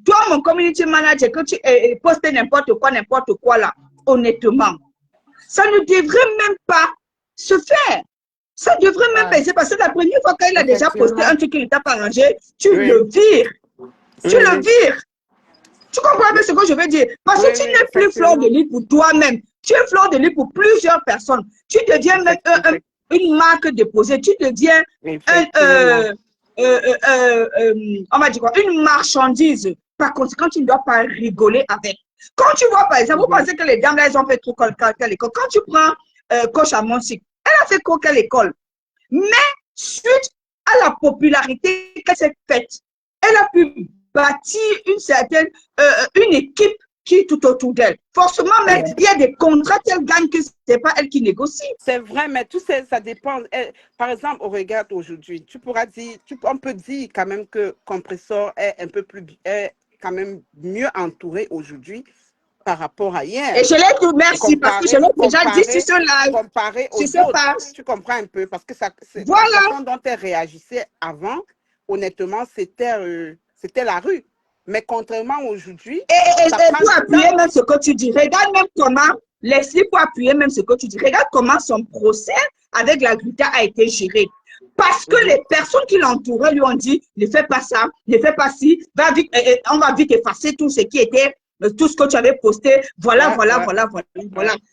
toi, mon community manager, que tu postes n'importe quoi là, honnêtement, ça ne devrait même pas se faire. Ça devrait même pas. C'est parce que la première fois qu'elle a déjà posté un truc qui ne t'a pas arrangé, tu le vires. Tu le vires. Tu comprends bien ce que je veux dire? Parce que tu n'es plus Fleur de Lys pour toi-même. Tu es Fleur de Lys pour plusieurs personnes. Tu deviens même une marque déposée. Tu deviens on va dire quoi, une marchandise. Par conséquent, tu ne dois pas rigoler avec. Quand tu vois, par exemple, vous pensez que les dames, là, elles ont fait trop quelle école. Quand tu prends Coach à Monsic, elle a fait quelle école? Mais suite à la popularité qu'elle s'est faite, elle a pu bâtir une équipe qui est tout autour d'elle. Forcément, mais il y a des contrats qu'elle gagne que ce n'est pas elle qui négocie. C'est vrai, mais tout ça, ça dépend. Par exemple, on regarde aujourd'hui, on peut dire quand même que Compressor est un peu plus, est quand même mieux entouré aujourd'hui par rapport à hier. Et je l'ai tout, merci, parce que je l'ai déjà dit sur ce live. Comparé aux autres, tu comprends un peu, parce que voilà. La façon dont elle réagissait avant, honnêtement, c'était la rue. Mais contrairement aujourd'hui... Et pour appuyer même ce que tu dis, regarde même comment, Leslie, pour appuyer même ce que tu dis, regarde comment son procès avec la Gruta a été géré. Parce que les personnes qui l'entouraient lui ont dit, ne fais pas ça, ne fais pas ci, va vite, on va vite effacer tout ce qui était, tout ce que tu avais posté, voilà.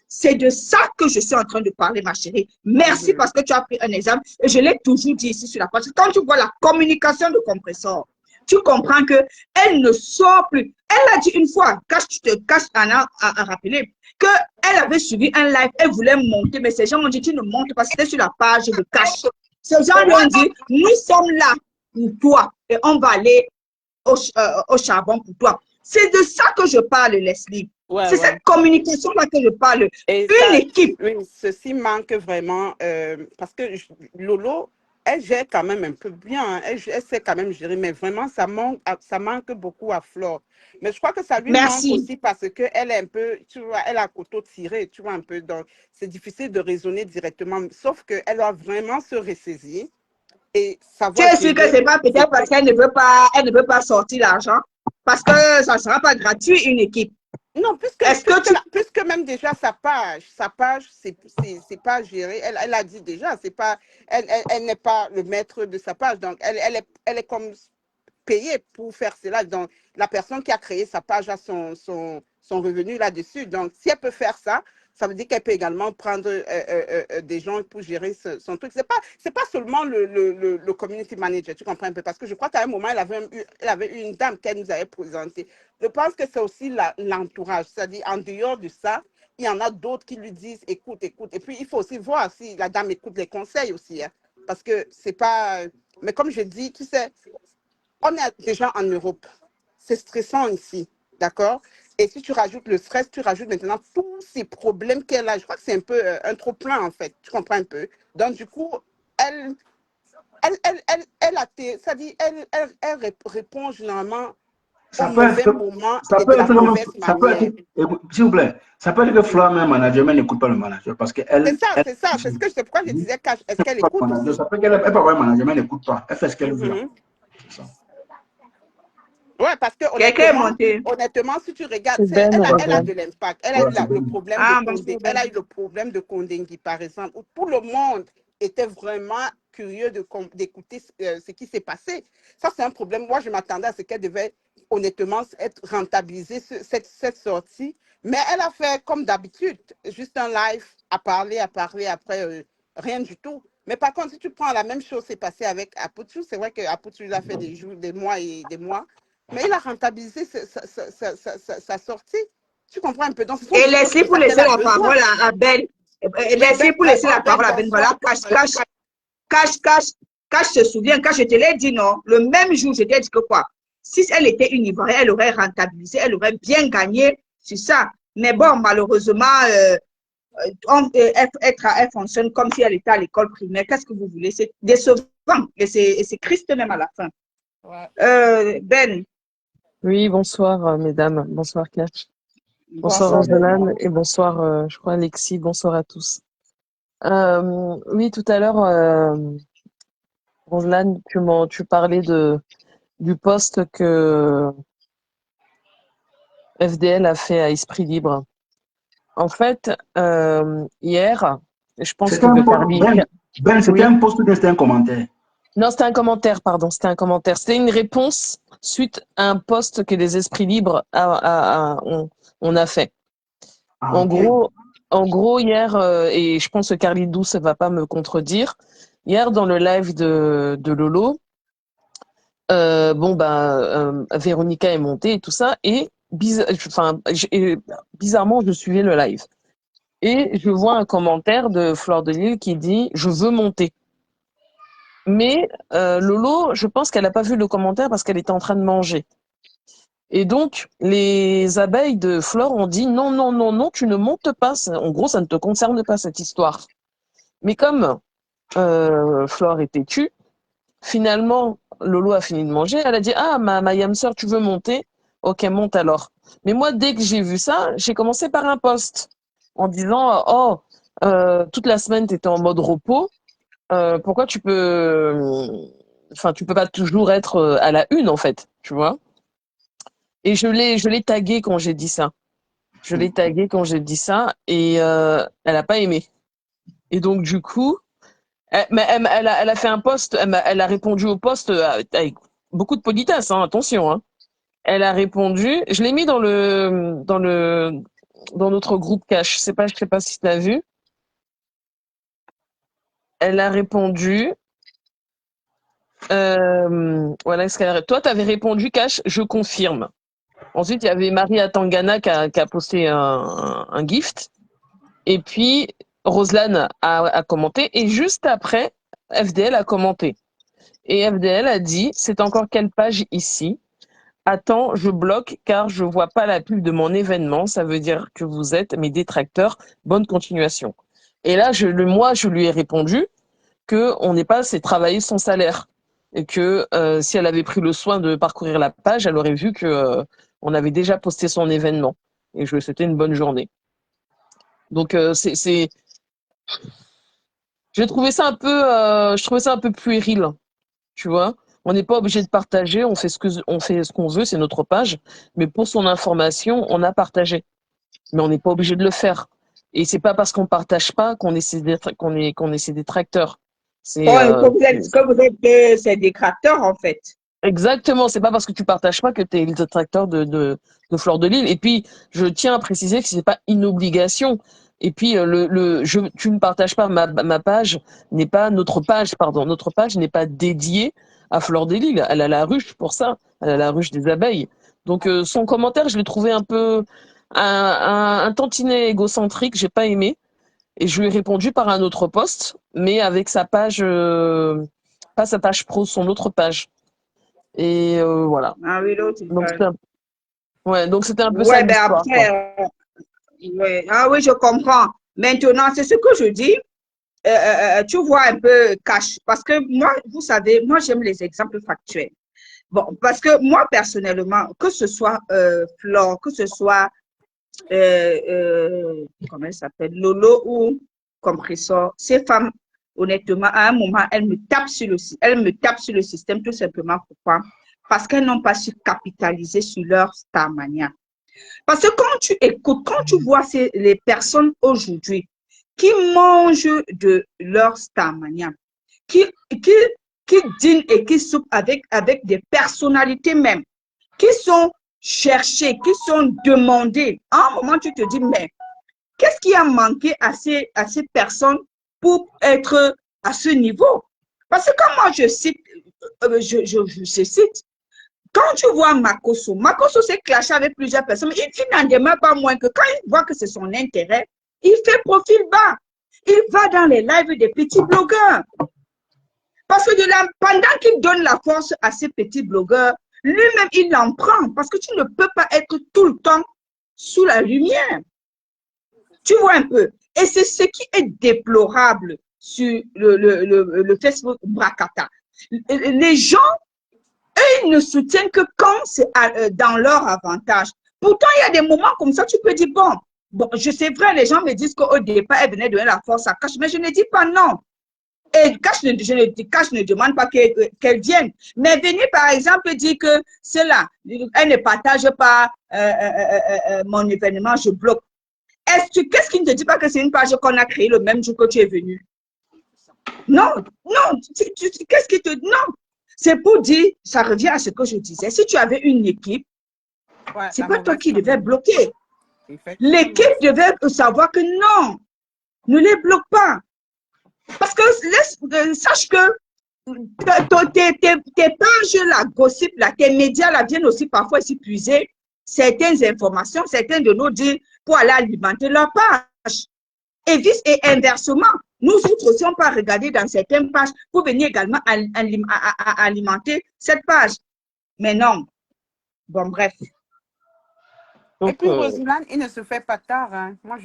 C'est de ça que je suis en train de parler, ma chérie. Merci parce que tu as pris un exemple, et je l'ai toujours dit ici sur la page. Quand tu vois la communication de Compressor, tu comprends qu'elle ne sort plus. Elle a dit une fois, tu te caches à rappeler, qu'elle avait suivi un live, elle voulait monter, mais ces gens ont dit, tu ne montes pas, c'était sur la page de cash. Ces gens lui ont dit, nous sommes là pour toi et on va aller au charbon pour toi. C'est de ça que je parle, Leslie. C'est cette communication-là que je parle. Une équipe. Oui, ceci manque vraiment parce que Lolo, elle gère quand même un peu bien, elle sait quand même gérer, mais vraiment, ça manque beaucoup à Flore. Mais je crois que ça lui manque aussi parce qu'elle est un peu, tu vois, elle a couteau tiré, tu vois, un peu. Donc, c'est difficile de raisonner directement, sauf qu'elle doit vraiment se ressaisir et savoir. Tu es sûr que c'est pas peut-être parce qu'elle ne veut pas sortir l'argent? Parce que ça ne sera pas gratuit, une équipe. Non, puisque même déjà sa page, c'est pas géré. Elle a dit déjà, elle n'est pas le maître de sa page. Donc, elle est comme payer pour faire cela. Donc, la personne qui a créé sa page a son revenu là-dessus. Donc, si elle peut faire ça, ça veut dire qu'elle peut également prendre des gens pour gérer son truc. C'est pas seulement le community manager, tu comprends un peu? Parce que je crois qu'à un moment, elle avait eu une dame qu'elle nous avait présentée. Je pense que c'est aussi l'entourage. C'est-à-dire, en dehors de ça, il y en a d'autres qui lui disent, écoute, écoute. Et puis, il faut aussi voir si la dame écoute les conseils aussi. Hein, parce que c'est pas... Mais comme je dis, tu sais, on est déjà en Europe. C'est stressant ici, d'accord? Et si tu rajoutes le stress, tu rajoutes maintenant tous ces problèmes qu'elle a. Je crois que c'est un peu un trop-plein, en fait. Tu comprends un peu? Donc, du coup, elle a... C'est-à-dire, elle répond généralement au Ça peut mauvais être, moment ça et de peut la être, mauvaise ça peut manière. être, s'il vous plaît, ça peut être que Fleur met un manager, mais elle n'écoute pas le manager parce qu'elle. C'est ça. C'est pourquoi je disais, est-ce qu'elle écoute aussi? Ça peut qu'elle elle peut avoir un manager, mais elle n'écoute pas. Elle fait ce qu'elle veut là. C'est ça. Ouais, parce que Quelqu'un est monté. honnêtement, si tu regardes, C'est Ben elle a Roslan. de l'impact. Elle a Ouais, eu c'est le bien. problème de Ah, Condé. bonjour, Elle Ben. a eu le problème de Condengui, par exemple, où tout le monde était vraiment curieux d'écouter ce qui s'est passé. Ça, c'est un problème. Moi, je m'attendais à ce qu'elle devait honnêtement être rentabilisée, cette sortie. Mais elle a fait comme d'habitude, juste un live à parler, après rien du tout. Mais par contre, si tu prends la même chose, c'est passé avec Aputu. C'est vrai que Aputu l'a fait des jours, des mois et des mois. Mais il a rentabilisé sa sortie. Tu comprends un peu? Donc, ce sont Et des choses laissez comme pour ça qu'elle laisser a la besoin. parole à Ben. Oui, Laissez pour laisser la Ben, parole à Ben. bonsoir. Voilà, cache se souvient, quand je te l'ai dit, non, le même jour, je t'ai dit que quoi? Si elle était une Ivoirienne, elle aurait rentabilisé, elle aurait bien gagné sur ça. Mais bon, malheureusement, elle fonctionne comme si elle était à l'école primaire. Qu'est-ce que vous voulez? C'est décevant et c'est triste même à la fin. Ouais. Ben. Oui, bonsoir, mesdames. Bonsoir, Claire. Bonsoir, Bonsoir, Ben. Roselan. Et bonsoir, je crois, Alexis. Bonsoir à tous. Oui, tout à l'heure, Roselan, tu parlais du poste que FDL a fait à Esprit Libre. En fait, hier, je pense C'était que un post, Carly... c'était Oui. un post ou bien c'était un commentaire? Non, c'était un commentaire, pardon. C'était un commentaire. C'était une réponse suite à un post que les Esprits Libres on a fait. Ah, En ok. gros, hier, et je pense que Carly Douce ne va pas me contredire, hier, dans le live de Lolo, Véronica est montée et tout ça, et bizarrement, je suivais le live. Et je vois un commentaire de Fleur de Lille qui dit « Je veux monter ». Mais Lolo, je pense qu'elle n'a pas vu le commentaire parce qu'elle était en train de manger. Et donc, les abeilles de Flore ont dit non, non, non, non, tu ne montes pas. En gros, ça ne te concerne pas, cette histoire. Mais comme Flore est têtue, finalement, Lolo a fini de manger. Elle a dit ah, ma yam sœur, tu veux monter? Ok, monte alors. Mais moi, dès que j'ai vu ça, j'ai commencé par un post en disant oh, toute la semaine, tu étais en mode repos. Pourquoi tu peux pas toujours être à la une, en fait, tu vois? Et je l'ai tagué quand j'ai dit ça. Je l'ai tagué quand j'ai dit ça et elle a pas aimé. Et donc du coup, elle a fait un post, elle a répondu au post avec beaucoup de politesse, hein, attention. Hein. Elle a répondu, je l'ai mis dans notre groupe cash. Je sais pas si tu as vu. Elle a répondu. Voilà ce qu'elle a. Toi, tu avais répondu cash, je confirme. Ensuite, il y avait Marie Atangana qui a posté un gift. Et puis, Roselan a commenté. Et juste après, FDL a commenté. Et FDL a dit, c'est encore quelle page ici? Attends, je bloque car je vois pas la pub de mon événement. Ça veut dire que vous êtes mes détracteurs. Bonne continuation. Et là, moi, je lui ai répondu que on n'est pas assez travailler son salaire. Et que si elle avait pris le soin de parcourir la page, elle aurait vu que on avait déjà posté son événement. Et je lui ai souhaité une bonne journée. Donc, j'ai trouvé ça je trouvais ça un peu puéril, tu vois. On n'est pas obligé de partager, on fait ce qu'on veut, c'est notre page. Mais pour son information, on a partagé. Mais on n'est pas obligé de le faire. Et c'est pas parce qu'on partage pas qu'on est ses détracteurs. Que vous êtes ses détracteurs, en fait. Exactement, c'est pas parce que tu partages pas que tu es le détracteur de Fleur de Lys. Et puis, je tiens à préciser que c'est pas une obligation. Et puis, tu ne partages pas ma page, n'est pas notre page, pardon. Notre page n'est pas dédiée à Fleur de Lys. Elle a la ruche pour ça. Elle a la ruche des abeilles. Donc, son commentaire, je l'ai trouvé un peu, un tantinet égocentrique, j'ai pas aimé. Et je lui ai répondu par un autre post, mais avec sa page, pas sa page pro, son autre page. Et voilà. Ah oui, l'autre, Donc c'était un peu ça ouais, ben l'histoire, quoi. après, ouais. Ah oui, je comprends. Maintenant, c'est ce que je dis. Tu vois un peu cash. Parce que moi, vous savez, moi, j'aime les exemples factuels. Bon, parce que moi, personnellement, que ce soit Flore, que ce soit, comment elle s'appelle, Lolo ou Compressor, ces femmes, honnêtement, à un moment, elles me tapent sur le système tout simplement. Pourquoi? Parce qu'elles n'ont pas su capitaliser sur leur starmania. Parce que quand tu écoutes, quand tu vois les personnes aujourd'hui qui mangent de leur starmania, qui dînent et qui soupent avec des personnalités même, qui sont cherchées, qui sont demandées, à un moment, tu te dis, mais qu'est-ce qui a manqué à ces personnes pour être à ce niveau? Parce que quand moi je cite, je cite, quand tu vois Makoso s'est clashé avec plusieurs personnes, il n'en demeure pas moins que quand il voit que c'est son intérêt, il fait profil bas. Il va dans les lives des petits blogueurs. Parce que pendant qu'il donne la force à ces petits blogueurs, lui-même, il en prend. Parce que tu ne peux pas être tout le temps sous la lumière. Tu vois un peu. Et c'est ce qui est déplorable sur le Facebook Brakata. Les gens, eux, ils ne soutiennent que quand c'est dans leur avantage. Pourtant, il y a des moments comme ça, tu peux dire, bon, je sais vrai, les gens me disent qu'au départ, elle venait donner la force à Cash, mais je ne dis pas non. Et Cash ne demande pas qu'elle vienne. Mais venir, par exemple, dire que cela, elle ne partage pas mon événement, je bloque. Qu'est-ce qui ne te dit pas que c'est une page qu'on a créée le même jour que tu es venu? Non, non, qu'est-ce qui te dit? Non. C'est pour dire, ça revient à ce que je disais. Si tu avais une équipe, Ouais, c'est la pas toi mauvaise qui devais commune. bloquer. Effectivement. L'équipe devait savoir que non, ne les bloque pas. Parce que sache que tes pages là, gossip là, tes médias là viennent aussi parfois s'y puiser certaines informations, certains de nous dire pour aller alimenter leur page. Et inversement, nous autres aussi, on peut regarder dans certaines pages pour venir également alimenter cette page. Mais non. Bon, bref. Et Donc, puis, Rosilane, il ne se fait pas tard. Hein. Moi,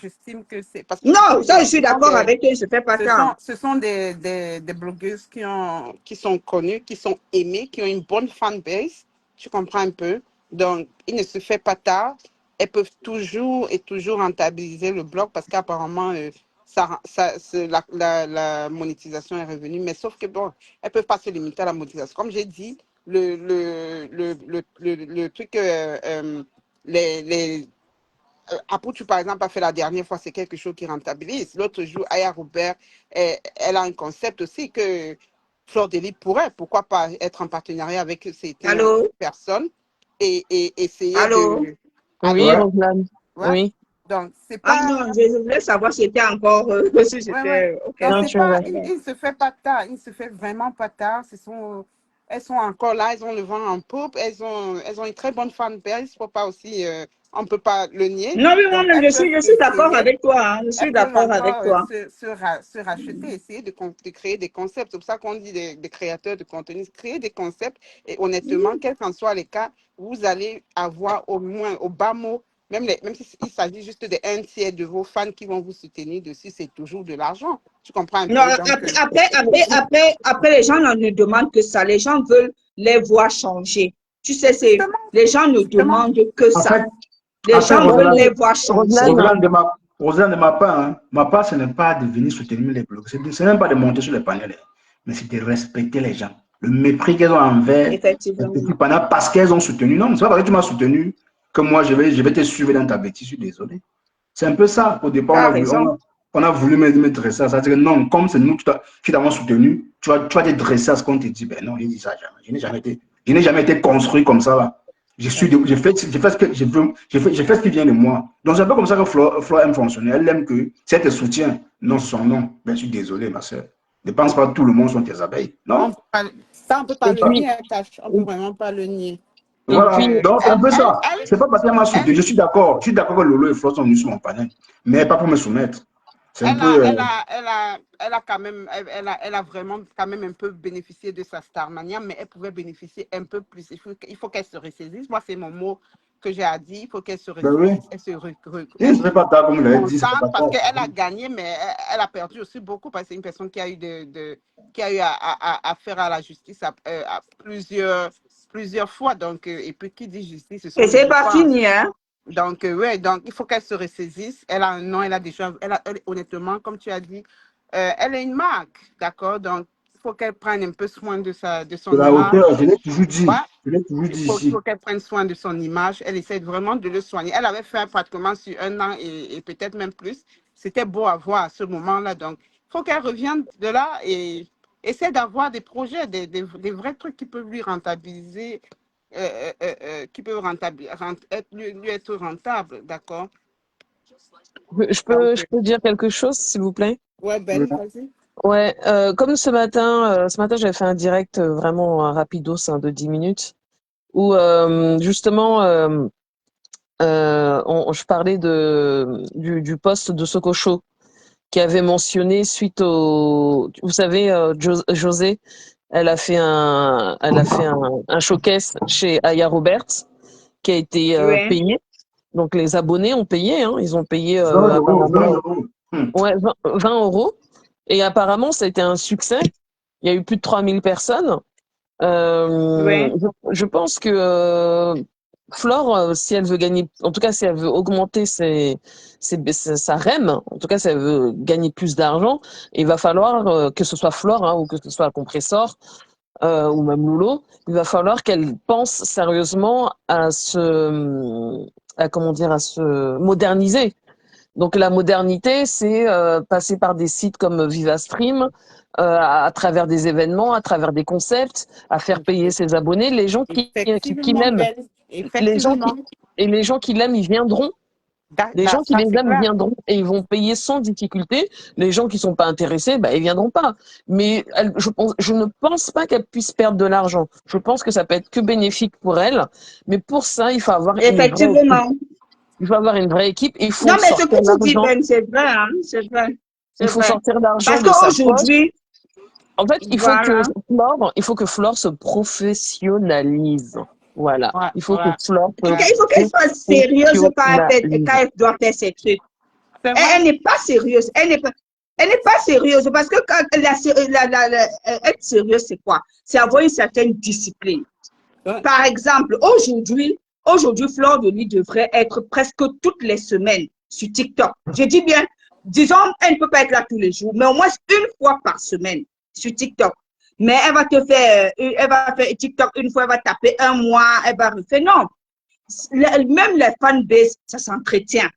j'estime que c'est... Parce que Non, ça, je suis d'accord avec toi, je ne fais pas tard. ce sont des blogueuses qui sont connues, qui sont aimées, qui ont une bonne fanbase. Tu comprends un peu? Donc, il ne se fait pas tard. Elles peuvent toujours et toujours rentabiliser le blog parce qu'apparemment, la monétisation est revenue. Mais sauf que, bon, elles ne peuvent pas se limiter à la monétisation. Comme j'ai dit, le truc... Aputu, par exemple, a fait la dernière fois, c'est quelque chose qui rentabilise. L'autre jour, Aya Robert, elle a un concept aussi que Fleur de Lys pourrait, pourquoi pas être en partenariat avec certaines Allô? personnes et essayer Allô? de... oui, Allô? Roselane. Ouais. Oui. Donc, c'est Ah pas... non, je voulais savoir si c'était encore, si Ouais, ouais. c'était, ok. Donc, Non, c'est tu es pas... là. Il ne se fait pas tard. Il ne se fait vraiment pas tard. Elles sont encore là. Elles ont le vent en poupe. Elles ont une très bonne fanbase. Faut pas aussi... on ne peut pas le nier. Non, oui, Donc, moi-même, elles peuvent je suis d'accord essayer. avec toi. Hein, je suis Elles peuvent d'accord avec encore toi. se racheter, essayer de créer des concepts. C'est pour ça qu'on dit des créateurs de contenu, créer des concepts. Et honnêtement, quel qu'en soit les cas, vous allez avoir au moins, au bas mot, même s'il s'agit juste de un tiers de vos fans qui vont vous soutenir dessus, c'est toujours de l'argent. Tu comprends un Non, peu? Donc, après, les gens ne demandent que ça. Les gens veulent les voir changer. Tu sais, justement, les gens ne justement. demandent que En ça. fait, Les gens veulent les Mais voir changer. Roselane, Roselane, ma part, ce n'est pas de venir soutenir les blogs. Ce n'est même pas de monter sur les panels, mais c'est de respecter les gens. Le mépris qu'elles ont envers les Effectivement. petits panels parce qu'elles ont soutenu. Non, c'est pas parce que tu m'as soutenu que moi, je vais te suivre dans ta bêtise. Je suis désolé. C'est un peu ça. Au Tu départ, as raison. On a voulu me dresser à ça. C'est que non, comme c'est nous qui t'avons soutenu, tu vas te dresser à ce qu'on te dit. Ben non, il dit ça jamais. Je n'ai jamais été construit comme ça là. J'ai fait ce que je veux, j'ai fait ce qui vient de moi. Donc c'est un peu comme ça que Flore aime fonctionner. Elle aime que c'est tes soutiens, non son nom. Ben je suis désolé, ma soeur. Ne pense pas que tout le monde sont tes abeilles. Non. Ça, on peut pas Et le puis, nier, Cash. On peut vraiment pas le nier. et Voilà. puis, Donc c'est un peu ça. Elle, C'est pas parce qu'elle m'a soutenu. Je suis d'accord. Je suis d'accord que Lolo et Flore sont venus sur mon panel. Mais pas pour me soumettre. C'est un peu. elle a quand même, elle a vraiment quand même un peu bénéficié de sa Starmania, mais elle pouvait bénéficier un peu plus. Il faut qu'elle se ressaisisse. Moi, c'est mon mot que j'ai à dire. Il faut qu'elle se Ben oui. ressaisisse. Elle se Je ne serais pas tard, comme vous l'avez dit. contente parce qu'elle a gagné, mais elle a perdu aussi beaucoup parce que c'est une personne qui a eu qui a eu à faire à la justice à plusieurs fois. Donc, et puis qui dit justice, ce sont Et c'est des pas fois. fini, hein. Donc, ouais, donc il faut qu'elle se ressaisisse. Elle a un nom, elle a déjà, honnêtement, comme tu as dit, elle est une marque, d'accord? Donc, il faut qu'elle prenne un peu soin de son De la image. hauteur, je l'ai toujours dit. Ouais. Je l'ai toujours dit Il ici. faut qu'elle prenne soin de son image. Elle essaie vraiment de le soigner. Elle avait fait pratiquement sur 1 an et peut-être même plus. C'était beau à voir à ce moment-là. Donc, il faut qu'elle revienne de là et essaie d'avoir des projets, des vrais trucs qui peuvent lui rentabiliser, qui peuvent lui être rentable, d'accord? je peux dire quelque chose, s'il vous plaît? Ouais, Ben, vas-y. Ouais, comme ce matin, j'avais fait un direct vraiment rapidos de 10 minutes où justement je parlais du poste de Sokocho qui avait mentionné suite au, vous savez, José, elle a fait un showcase chez Aya Roberts qui a été Oui. payé. Donc les abonnés ont payé, hein, ils ont payé 20 euros, apparemment 20 euros. ouais, 20 euros. Et apparemment, ça a été un succès. Il y a eu plus de 3000 personnes. Oui. Je pense que Flore, si elle veut gagner, en tout cas, si elle veut augmenter sa REM, en tout cas, si elle veut gagner plus d'argent, il va falloir, que ce soit Flore hein, ou que ce soit Compressor ou même Lolo, il va falloir qu'elle pense sérieusement comment dire, à se moderniser. Donc la modernité, c'est passer par des sites comme VivaStream, à travers des événements, à travers des concepts, à faire payer ses abonnés. Les gens qui Effectivement, l'aiment, Ben. Effectivement. les gens qui l'aiment, ils viendront. Les gens qui Ça, les c'est aiment clair. viendront et ils vont payer sans difficulté. Les gens qui sont pas intéressés, bah, ils viendront pas. Mais je ne pense pas qu'elle puisse perdre de l'argent. Je pense que ça peut être que bénéfique pour elle. Mais pour ça, il faut avoir une vraie équipe. Effectivement. Il faut avoir une vraie équipe. Il faut Non, mais ce sortir que tu dis, l'argent. Ben, c'est vrai, hein. C'est vrai. Il C'est faut vrai. sortir l'argent Parce de sa poche. qu'aujourd'hui, En fait, voilà. il faut que Flore se professionnalise. Voilà. Ouais, Il faut que ouais. Flore se Il faut qu'elle soit sérieuse quand professionnalise. elle doit faire ses trucs. C'est Elle vrai. n'est pas sérieuse. Elle n'est pas sérieuse parce que quand être sérieuse, c'est quoi? C'est avoir une certaine discipline. Ouais. Par exemple, aujourd'hui, Flore de Lis devrait être presque toutes les semaines sur TikTok. Je dis bien, disons, elle ne peut pas être là tous les jours, mais au moins une fois par semaine sur TikTok. Mais elle va faire TikTok une fois, elle va taper un mois, elle va refaire. Non, même les fanbases, ça s'entretient.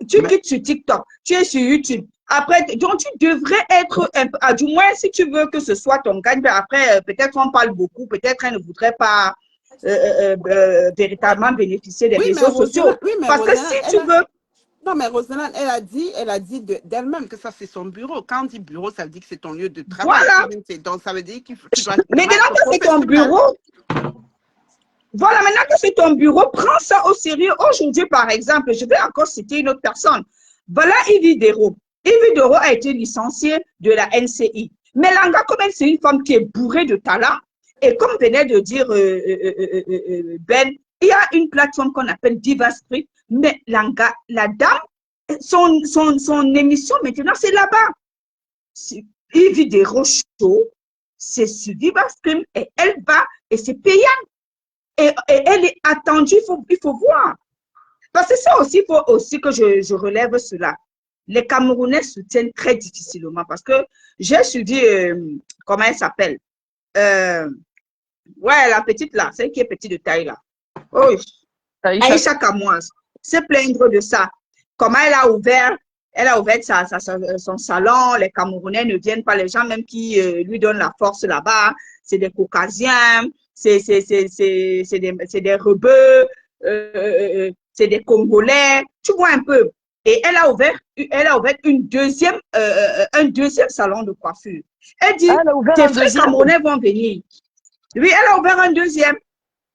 Tu quittes sur TikTok, tu es sur YouTube. Après, donc tu devrais être, du moins si tu veux que ce soit ton gagne, après, peut-être on parle beaucoup, peut-être elle ne voudrait pas véritablement bénéficier des réseaux sociaux. Parce que si tu veux... Non, mais Roselyne, elle a dit d'elle-même que ça, c'est son bureau. Quand on dit bureau, ça veut dire que c'est ton lieu de travail. Voilà. Donc, ça veut dire que tu dois... Maintenant que c'est ton bureau, voilà, maintenant que c'est ton bureau, prends ça au sérieux. Aujourd'hui, par exemple, je vais encore citer une autre personne. Voilà Yves Dero. Yves Dero a été licenciée de la NCI. Mais Langa, comme elle, c'est une femme qui est bourrée de talent. Et comme venait de dire Ben, il y a une plateforme qu'on appelle DivaStream. Mais Langa, la dame, son émission maintenant, c'est là-bas. Yves Dero Show, c'est sur DivaStream et elle va et c'est payant. Et elle est attendue, il faut voir. Parce que ça aussi, il faut aussi que je relève cela. Les Camerounais soutiennent très difficilement parce que j'ai suivi, comment elle s'appelle? Ouais, la petite là, celle qui est petite de taille là. Oh, Aïcha Kamoise, se plaindre de ça. Comment elle a ouvert Elle a ouvert son salon, les Camerounais ne viennent pas, les gens même qui lui donnent la force là-bas, c'est des Caucasiens, c'est des rebeux, c'est des Congolais, tu vois un peu. Et elle a ouvert un deuxième salon de coiffure. Elle dit, Ah, elle a ouvert tes un frères deuxième? Camerounais vont venir. Oui, elle a ouvert un deuxième.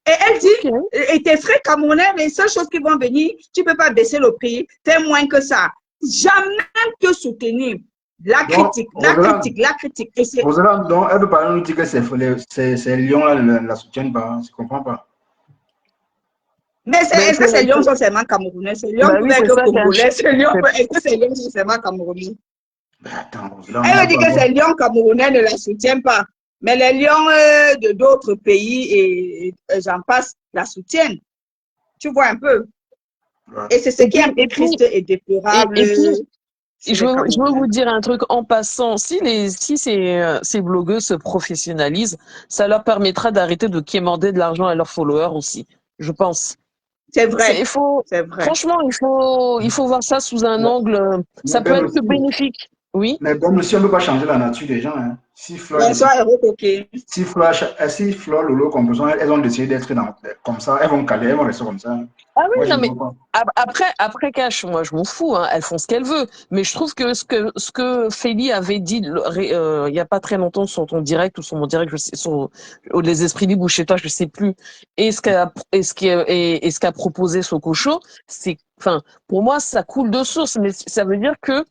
Et elle dit, Ok. et tes frais camerounais, les seules choses qui vont venir, tu ne peux pas baisser le prix, fais moins que ça. Jamais te soutenir. La Donc, critique, la Roselaine, critique, la critique. Et c'est, Roselaine, donc, elle peut pas nous dire que ces lions-là ne la soutiennent pas. Hein, je ne comprends pas. mais Ben, est-ce que ces lions sont seulement camerounais? Ces lions bah oui, peuvent c'est être ça qu'elle congolais. c'est- Est-ce que ces lions sont seulement camerounais? Ben, attends, Roselaine, on Elle ne me peut dit pas que avoir. ces lions camerounais ne la soutiennent pas. Mais les lions de d'autres pays et j'en passe la soutiennent. Tu vois un peu. Ouais. Et c'est ce qui est un peu et puis, triste et déplorable et puis, chez je les veux, je veux Camerounais. vous dire un truc en passant. Si ces blogueurs se professionnalisent, ça leur permettra d'arrêter de quémander de l'argent à leurs followers aussi, je pense. C'est vrai, Il faut, c'est vrai. franchement, il faut voir ça sous un Ouais. angle, Mais ça peut Ben être que aussi, bénéfique. Oui. mais Ben aussi, on ne peut pas changer la nature des gens. Hein. Si Fleur décide, Bonsoir, Héros Coquet. si Fleur, Lolo, comme besoin, elles ont décidé d'être comme ça, elles vont caler, elles vont rester comme ça. Hein. Ah oui, Moi, je non, ne mais vois pas. après Cash, moi, je m'en fous, hein, elles font ce qu'elles veulent. Mais je trouve que ce que Feli avait dit il y a pas très longtemps sur ton direct ou sur mon direct, je sais, sur Les Esprits Libres ou chez toi, je sais plus, et ce qu'a proposé Sokocho, c'est, enfin, pour moi, ça coule de source, mais ça veut dire que,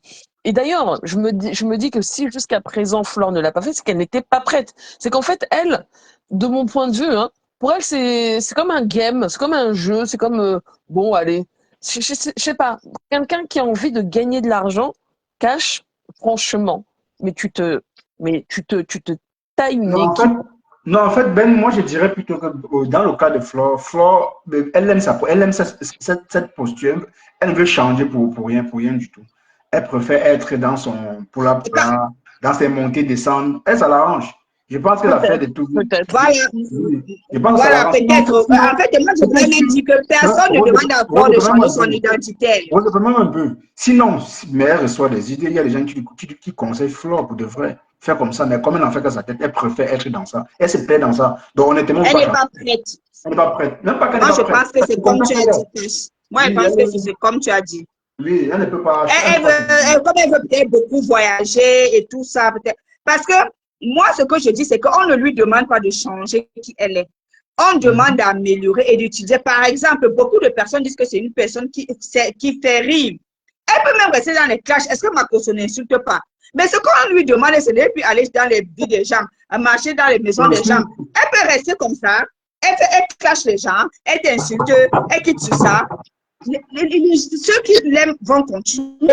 et d'ailleurs, je me dis que si jusqu'à présent Flore ne l'a pas fait, c'est qu'elle n'était pas prête. C'est qu'en fait, elle, de mon point de vue, hein, pour elle, c'est comme un game, c'est comme un jeu, c'est comme bon, allez, je sais pas, quelqu'un qui a envie de gagner de l'argent, cash, franchement, mais tu te tailles une Non, en fait, équipe. non, en fait, Ben, moi, je dirais plutôt que dans le cas de Flore, Flore, elle aime cette posture. Elle veut changer pour rien du tout. Elle préfère être dans son Et pas- plat, dans ses montées, descentes. Elle, ça l'arrange. Je pense qu'elle a fait Peut-être, des tout. peut-être. Voilà, Oui, je pense que ça voilà, l'arrange. peut-être. En Sinon, fait, moi, je c'était voudrais même sûr. dire que Hein, personne ne demande encore de Rose, changer un son peu. identité. Rose, un peu. Sinon, mais elle reçoit des idées. Il y a des gens qui conseillent Flore pour de vrai. Faire comme ça, mais comme elle en fait que sa tête, elle préfère être dans ça. Elle se plaît dans ça. Donc, honnêtement, on ne Elle peut pas n'est changer. pas prête. Elle n'est pas prête. Même pas qu'elle n'est Moi, pas je prête. pense que c'est C'est comme comme ça tu as qu'elle dit, est. Cash. Moi, je Oui, pense que c'est comme tu as dit. oui, elle ne peut pas. Elle ne peut pas se Comme elle veut peut-être beaucoup voyager et tout ça, peut-être. Parce que moi, ce que je dis, c'est qu'on ne lui demande pas de changer qui elle est. On demande Mhm. d'améliorer et d'utiliser. Par exemple, beaucoup de personnes disent que c'est une personne qui fait rire. Elle peut même rester dans les clashs. Est-ce que Makoso n'insulte pas? Mais ce qu'on lui demande, c'est de puis aller dans les vies des gens, à marcher dans les maisons des gens. Elle peut rester comme ça. Elle clash les gens, elle t'insulte, elle quitte sur ça. Ceux qui l'aiment vont continuer.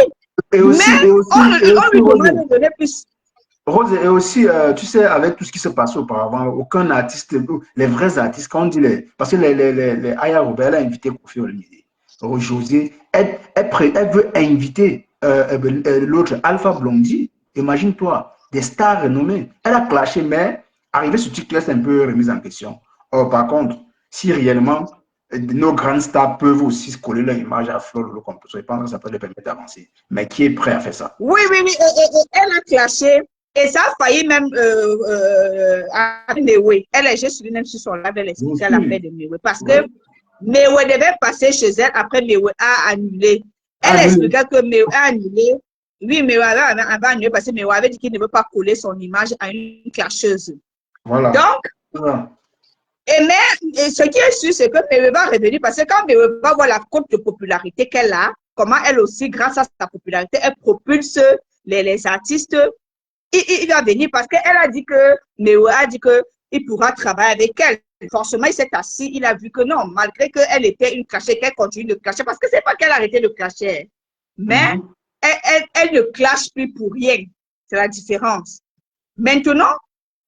Et Mais aussi, et aussi, et on aussi, lui Rose, demande de donner plus. Rose, et aussi, tu sais, avec tout ce qui se passe auparavant, aucun artiste, les vrais artistes, quand on dit les, parce que les Aya Robert, elle a invité Kofi Olomide, José, elle veut inviter l'autre Alpha Blondy, imagine-toi, des stars renommées. Elle a clashé, mais arrivé sur TikTok, c'est un peu remise en question. Or, par contre, si réellement nos grandes stars peuvent aussi se coller leur image à Flo Lolo Composo, je pense que ça peut leur permettre d'avancer. Mais qui est prêt à faire ça? Oui, oui, oui. Et elle a clashé. Et ça a failli même à Mewe. J'ai suivi même sur son live, elle Bien expliquait sûr. l'affaire de Mewe. Parce Ouais. que Mewe devait passer chez elle, après Mewe a annulé. Elle Annulé. expliquait que Mewe a annulé. Oui, Mewe avait annulé parce que Mewe avait dit qu'il ne veut pas coller son image à une clasheuse. Voilà. Donc, Voilà. et ce qui est sûr, c'est que Mewe va revenir parce que quand Mewe va voir la cote de popularité qu'elle a, comment elle aussi, grâce à sa popularité, elle propulse les artistes, il va venir parce qu'elle a dit que, Mewe a dit qu'il pourra travailler avec elle. Forcément, il s'est assis, il a vu que non, malgré qu'elle était une cachée, qu'elle continue de clasher, parce que c'est pas qu'elle a arrêté de clasher, mais elle ne clash plus pour rien. C'est la différence. Maintenant,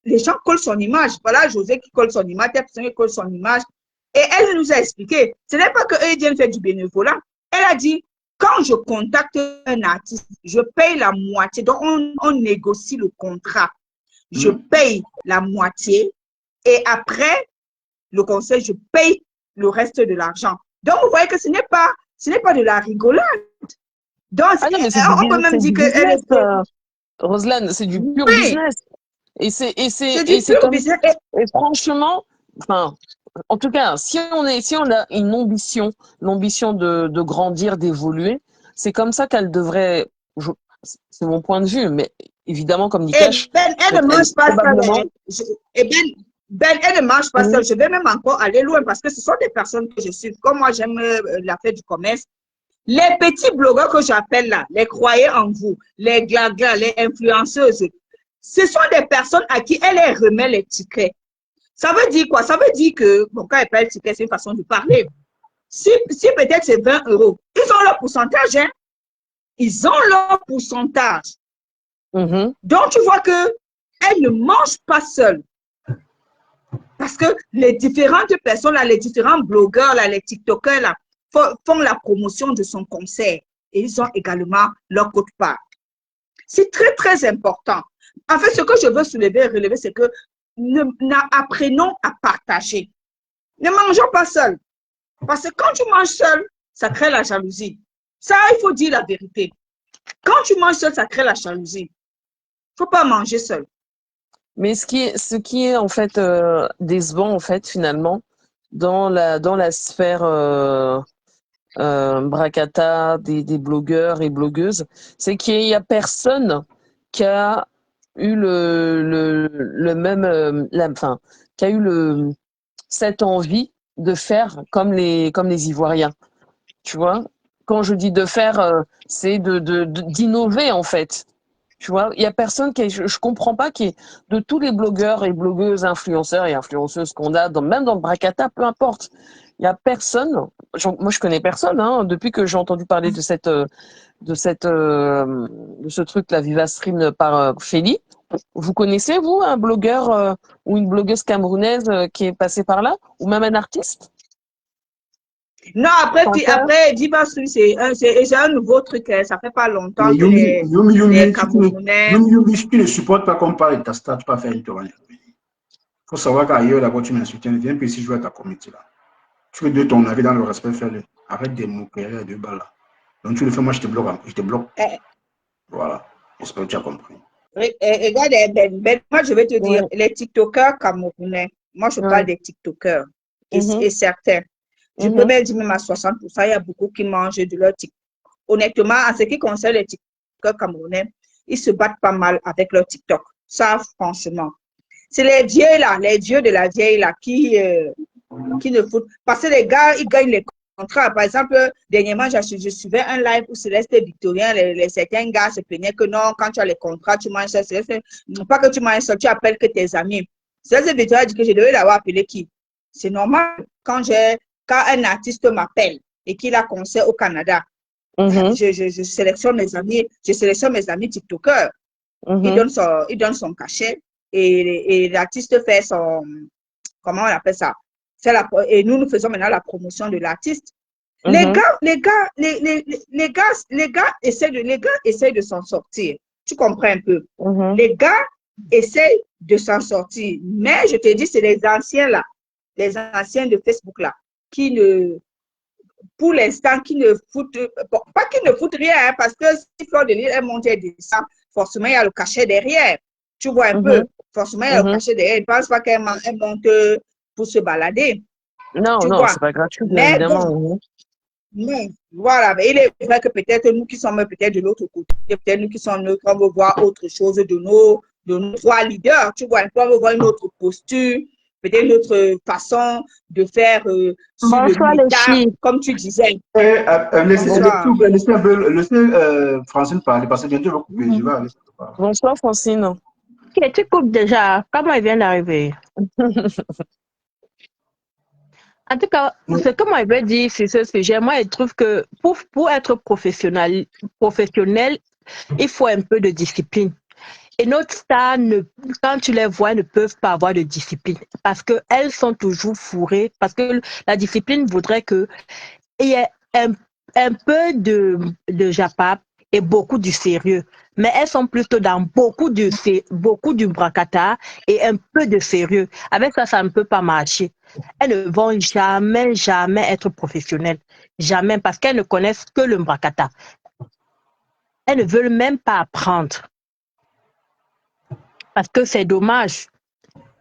les gens collent son image. Voilà José qui colle son image, telle personne qui colle son image. Et elle nous a expliqué, ce n'est pas qu'eux viennent faire du bénévolat. Elle a dit, quand je contacte un artiste, je paye la moitié. Donc, on négocie le contrat. Je paye la moitié et après le conseil, je paye le reste de l'argent. Donc, vous voyez que ce n'est pas de la rigolade. Donc, Ah non, mais c'est du, on peut même c'est dire du qu'elle business, était... Roselyne, c'est du pur Oui, business. Et c'est du c'est pur comme, business. et franchement, enfin, en tout cas, si on a une ambition, l'ambition de grandir, d'évoluer, c'est comme ça qu'elle devrait, c'est mon point de vue, mais évidemment, comme dit Et Cash, Ben, elle ne elle mange pas seule. probablement, Hein. Et Ben, elle ne mange pas seule. Je vais même encore aller loin parce que ce sont des personnes que je suis. Comme moi, j'aime la fête du commerce. Les petits blogueurs que j'appelle là, les croyez en vous, les glaglas, les influenceuses, ce sont des personnes à qui elle remet les tickets. Ça veut dire quoi? Ça veut dire que, bon, quand elle parle ticket, c'est une façon de parler. Si peut-être c'est 20 euros, ils ont leur pourcentage, hein? Ils ont leur pourcentage. Donc, tu vois que elle ne mange pas seule. Parce que les différentes personnes, là, les différents blogueurs, là, les TikTokers, là, font la promotion de son concert. Et ils ont également leur quote-part. C'est très, très important. En fait, ce que je veux soulever et relever, c'est que apprenons à partager. Ne mangeons pas seul. Parce que quand tu manges seul, ça crée la jalousie. Ça, il faut dire la vérité. Quand tu manges seul, ça crée la jalousie. Il ne faut pas manger seul. mais ce qui est en fait décevant en fait finalement dans la sphère bracata des blogueurs et blogueuses, c'est qu'il y a personne qui a eu le même enfin qui a eu cette envie de faire comme les Ivoiriens, tu vois. Quand je dis de faire, c'est d'innover en fait. Tu vois, il y a personne je comprends pas de tous les blogueurs et blogueuses, influenceurs et influenceuses qu'on a, même dans le Bracata, peu importe. Il y a personne. Moi, je connais personne, hein, depuis que j'ai entendu parler de ce truc, la Viva Stream par Feli. Vous connaissez, vous, un blogueur ou une blogueuse camerounaise qui est passée par là? Ou même un artiste? Non, après Diva Stream, c'est un nouveau truc. Ça fait pas longtemps Mais que les Camerounais... Si tu ne supportes pas qu'on parle de ta star, tu peux faire une tournée. Il faut savoir qu'ailleurs, là-bas, tu m'insultes. Viens ici jouer à ta comité, là. Tu veux de ton avis dans le respect, fais-le. Arrête de moqueries à deux balles, là. Donc, tu le fais, moi, je te bloque. Je te bloque. Voilà. J'espère que tu as compris. Regarde, Ben, moi, je vais te dire, les TikTokers camerounais, moi, je parle des TikTokers, et certains. Je peux même dire même à 60%, il y a beaucoup qui mangent de leur TikTok. Honnêtement, en ce qui concerne les TikTokers camerounais, ils se battent pas mal avec leur TikTok. Ça, franchement. C'est les vieux là, les dieux de la vieille là, qui ne foutent. Parce que les gars, ils gagnent les contrats. Par exemple, dernièrement, je suivais un live où Céleste Victorien, certains gars se plaignaient que non, quand tu as les contrats, tu manges ça. Pas que tu manges ça, tu appelles que tes amis. Céleste Victorien dit que je devais l'avoir appelé qui? C'est normal. Quand un artiste m'appelle et qu'il a concert au Canada, je sélectionne mes amis TikTokers. Il donne son cachet et l'artiste fait son, comment on appelle ça? Et nous faisons maintenant la promotion de l'artiste. Les gars essayent de s'en sortir. Tu comprends un peu? Les gars essayent de s'en sortir. Mais je te dis, c'est les anciens là, les anciens de Facebook là, pour l'instant, qui ne foutent, bon, pas qu'ils ne foutent rien, hein, parce que si Fleur de Lys est montée et descend, forcément, il y a le cachet derrière. Tu vois un peu, forcément, il y a le cachet derrière. Ils ne pensent pas qu'elle monte pour se balader. Non, tu non, vois. c'est pas gratuit, bien Mais évidemment. Bon, non, voilà. Mais il est vrai que peut-être nous qui sommes peut-être de l'autre côté, peut-être nous qui sommes neutres, on veut voir autre chose de nos trois leaders. Tu vois, on veut voir une autre posture, peut-être une autre façon de faire sur Bonsoir le les filles. comme tu disais. Laissez Francine parler parce que bientôt, je vais couper. Je vais aller. Bonsoir, Francine. Ok, tu coupes déjà. Comment elle vient d'arriver? En tout cas, ce que moi je veux dire sur ce sujet, moi je trouve que pour être professionnel, il faut un peu de discipline. Et notre star, quand tu les vois, ne peuvent pas avoir de discipline parce qu'elles sont toujours fourrées. Parce que la discipline voudrait qu'il y ait un peu de japap et beaucoup du sérieux. Mais elles sont plutôt dans beaucoup du bracata et un peu de sérieux. Avec ça ne peut pas marcher. Elles ne vont jamais être professionnelles. Jamais, parce qu'elles ne connaissent que le bracata. elles ne veulent même pas apprendre. Parce que c'est dommage.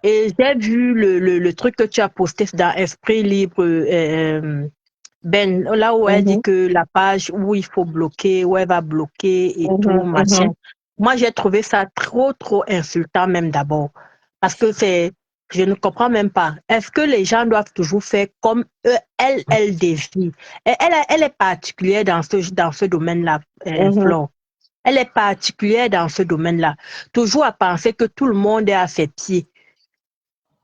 Et j'ai vu le truc que tu as posté dans Esprit Libre, Ben, là où elle dit que la page où il faut bloquer, où elle va bloquer et tout, machin. Moi, j'ai trouvé ça trop insultant même d'abord. Parce que je ne comprends même pas. Est-ce que les gens doivent toujours faire comme eux, elle dévie? Elle est particulière dans ce domaine-là, Flore. Elle est particulière dans ce domaine-là. Toujours à penser que tout le monde est à ses pieds.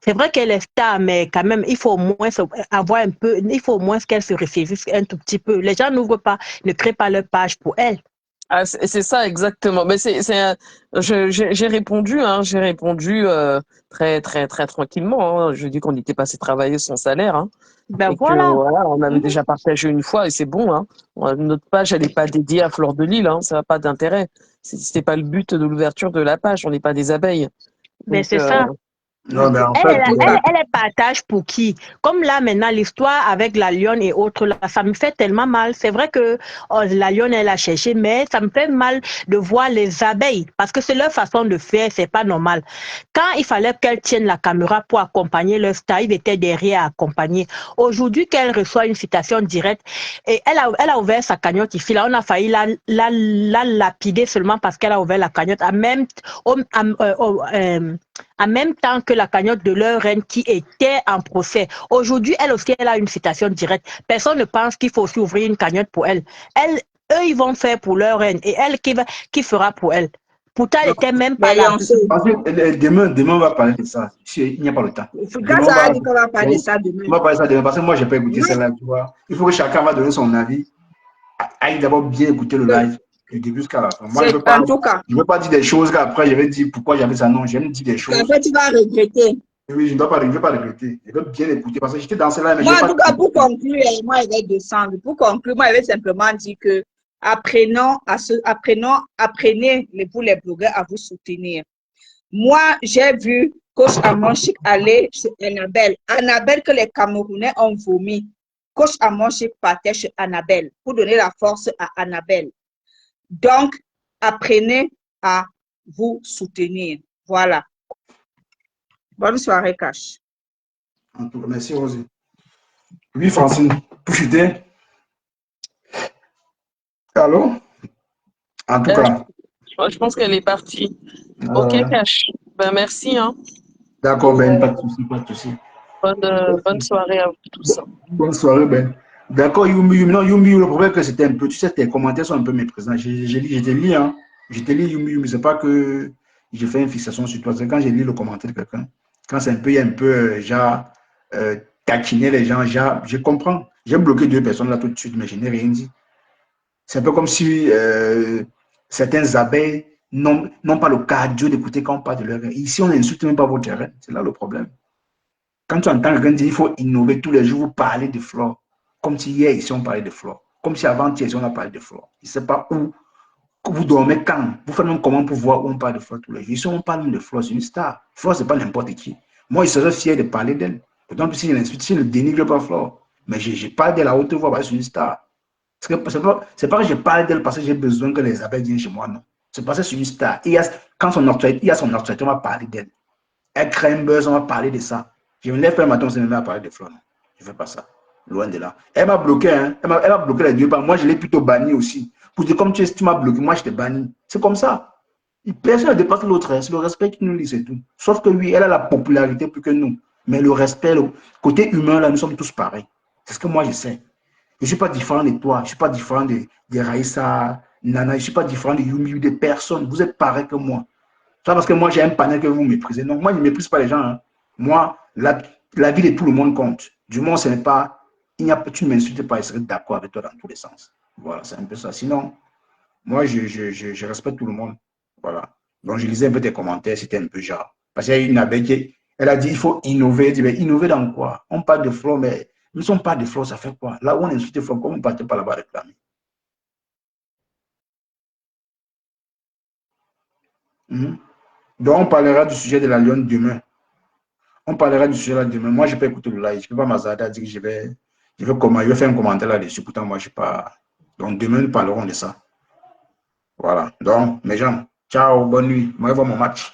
C'est vrai qu'elle est star, mais quand même, il faut au moins avoir un peu, il faut au moins qu'elle se ressaisisse un tout petit peu. Les gens n'ouvrent pas, ne créent pas leur page pour elle. Ah, c'est ça exactement. Mais j'ai répondu, très tranquillement. Hein. Je dis qu'on était passé travailler son salaire, hein, Ben et que voilà. voilà, on avait déjà partagé une fois et c'est bon. Hein. Notre page, elle n'est pas dédiée à Fleur de Lille, hein, ça n'a pas d'intérêt. C'était pas le but de l'ouverture de la page. On n'est pas des abeilles. Mais Donc, c'est ça. Non, mais en fait, Elle partage pour qui? Comme là, maintenant, l'histoire avec la lionne et autres, là, ça me fait tellement mal. C'est vrai que la lionne, elle a cherché, mais ça me fait mal de voir les abeilles parce que c'est leur façon de faire, c'est pas normal. Quand il fallait qu'elle tienne la caméra pour accompagner leur star, ils étaient derrière à accompagner. Aujourd'hui, qu'elle reçoit une citation directe et elle a ouvert sa cagnotte ici, là, on a failli la lapider seulement parce qu'elle a ouvert la cagnotte en même temps que la cagnotte de leur reine qui était en procès. Aujourd'hui, elle aussi, elle a une citation directe. Personne ne pense qu'il faut aussi ouvrir une cagnotte pour elle. Eux, ils vont faire pour leur reine et elle qui fera pour elle. Pourtant, elle n'était même pas là. Demain, on va parler de ça. Il n'y a pas le temps. Quand ça a dit qu'on va parler de ça demain. On va parler de ça demain parce que moi, je n'ai pas écouté celle-là. Tu vois. Il faut que chacun va donner son avis. Aille d'abord bien écouter le live du début jusqu'à la fin. Moi, je ne veux pas dire des choses qu'après, je vais dire pourquoi j'avais ça. Non, j'aime dire des choses. Après, tu vas regretter. Oui, je ne veux pas regretter. Je veux bien écouter parce que j'étais dans celle-là. Moi, en tout cas, pour conclure, moi, je vais descendre. Pour conclure, moi, je vais simplement dire que apprenez, vous les blogueurs, à vous soutenir. Moi, j'ai vu Coach Amonchik aller chez Annabelle. Annabelle que les Camerounais ont vomi. Coach Amonchik partait chez Annabelle pour donner la force à Annabelle. Donc, apprenez à vous soutenir. Voilà. Bonne soirée, Cash. En tout cas, merci, Rosie. Oui, Francine, pour chuter. Allô? En tout cas. Je pense qu'elle est partie. Ok, Cash. Ben, merci. Hein. D'accord, Ben, pas de souci, pas de souci. Bonne soirée à vous tous. Bonne soirée, Ben. D'accord, Yumi. Non, Yumi, le problème que c'était un peu, tu sais, tes commentaires sont un peu méprisants. Je te lis, hein. Je te lis, Yumi. C'est pas que j'ai fait une fixation sur toi. C'est quand j'ai lu le commentaire de quelqu'un. Quand c'est un peu, il y a un peu, taquiner les gens, je comprends. J'ai bloqué 2 personnes là tout de suite, mais je n'ai rien dit. C'est un peu comme si certains abeilles n'ont pas le cardio d'écouter quand on parle de leur reine. Ici, on n'insulte même pas votre reine. C'est là le problème. Quand tu entends quelqu'un dire qu'il faut innover tous les jours, vous parlez de flore. Comme si hier, ici, on parlait de flore. Comme si avant-hier, ici, on a parlé de flore. Je ne sais pas où. Vous dormez quand. Vous faites même comment pour voir où on parle de flore tous les jours. Ici, on parle même de flore. C'est une star. Flore, ce n'est pas n'importe qui. Moi, je serais fier de parler d'elle. D'autant si je l'insulte, si je ne dénigre pas flore. Mais je parle d'elle à haute voix parce que c'est une star. C'est pas que je parle d'elle parce que j'ai besoin que les abeilles viennent chez moi, non. C'est parce que c'est une star. Quand il y a son actualité, on va parler d'elle. Elle crée un buzz, on va parler de ça. Je me lève le matin, on se met à parler de fleurs. Non, je ne fais pas ça. Loin de là. Elle m'a bloqué, hein. Elle m'a bloqué les 2 pas. Moi, je l'ai plutôt banni aussi. Pour dire, comme tu m'as bloqué, moi, je t'ai banni. C'est comme ça. Personne ne dépasse l'autre. C'est le respect qui nous lie, c'est tout. Sauf que oui, elle a la popularité plus que nous. Mais le respect, le côté humain, là, nous sommes tous pareils. C'est ce que moi, je sais. Je ne suis pas différent de toi. Je ne suis pas différent de Raïssa, Nana. Je ne suis pas différent de Yumi, de personne. Vous êtes pareil que moi. Ça parce que moi, j'ai un panel que vous méprisez. Non, moi, je ne méprise pas les gens. Hein. Moi, la vie de tout le monde compte. Du moins, ce n'est pas... tu ne m'insultes pas, je serai d'accord avec toi dans tous les sens. Voilà, c'est un peu ça. Sinon, moi, je respecte tout le monde. Voilà. Donc, je lisais un peu tes commentaires, c'était un peu genre. Parce qu'il y a une abeille qui... Elle a dit, il faut innover. Elle dit, mais innover dans quoi? On parle de fleurs, mais nous ne sommes pas de fleurs, ça fait quoi? Là où on insulte fleurs, comment on ne partait pas là-bas réclamer? Donc, on parlera du sujet de la lionne demain. On parlera du sujet là demain. Moi, je peux écouter le live. Je ne peux pas m'azarder à dire que je vais faire un commentaire là-dessus. Pourtant, moi, je ne suis pas... Donc, demain, nous parlerons de ça. Voilà. Donc, mes gens, ciao, bonne nuit. Moi, je vois mon match.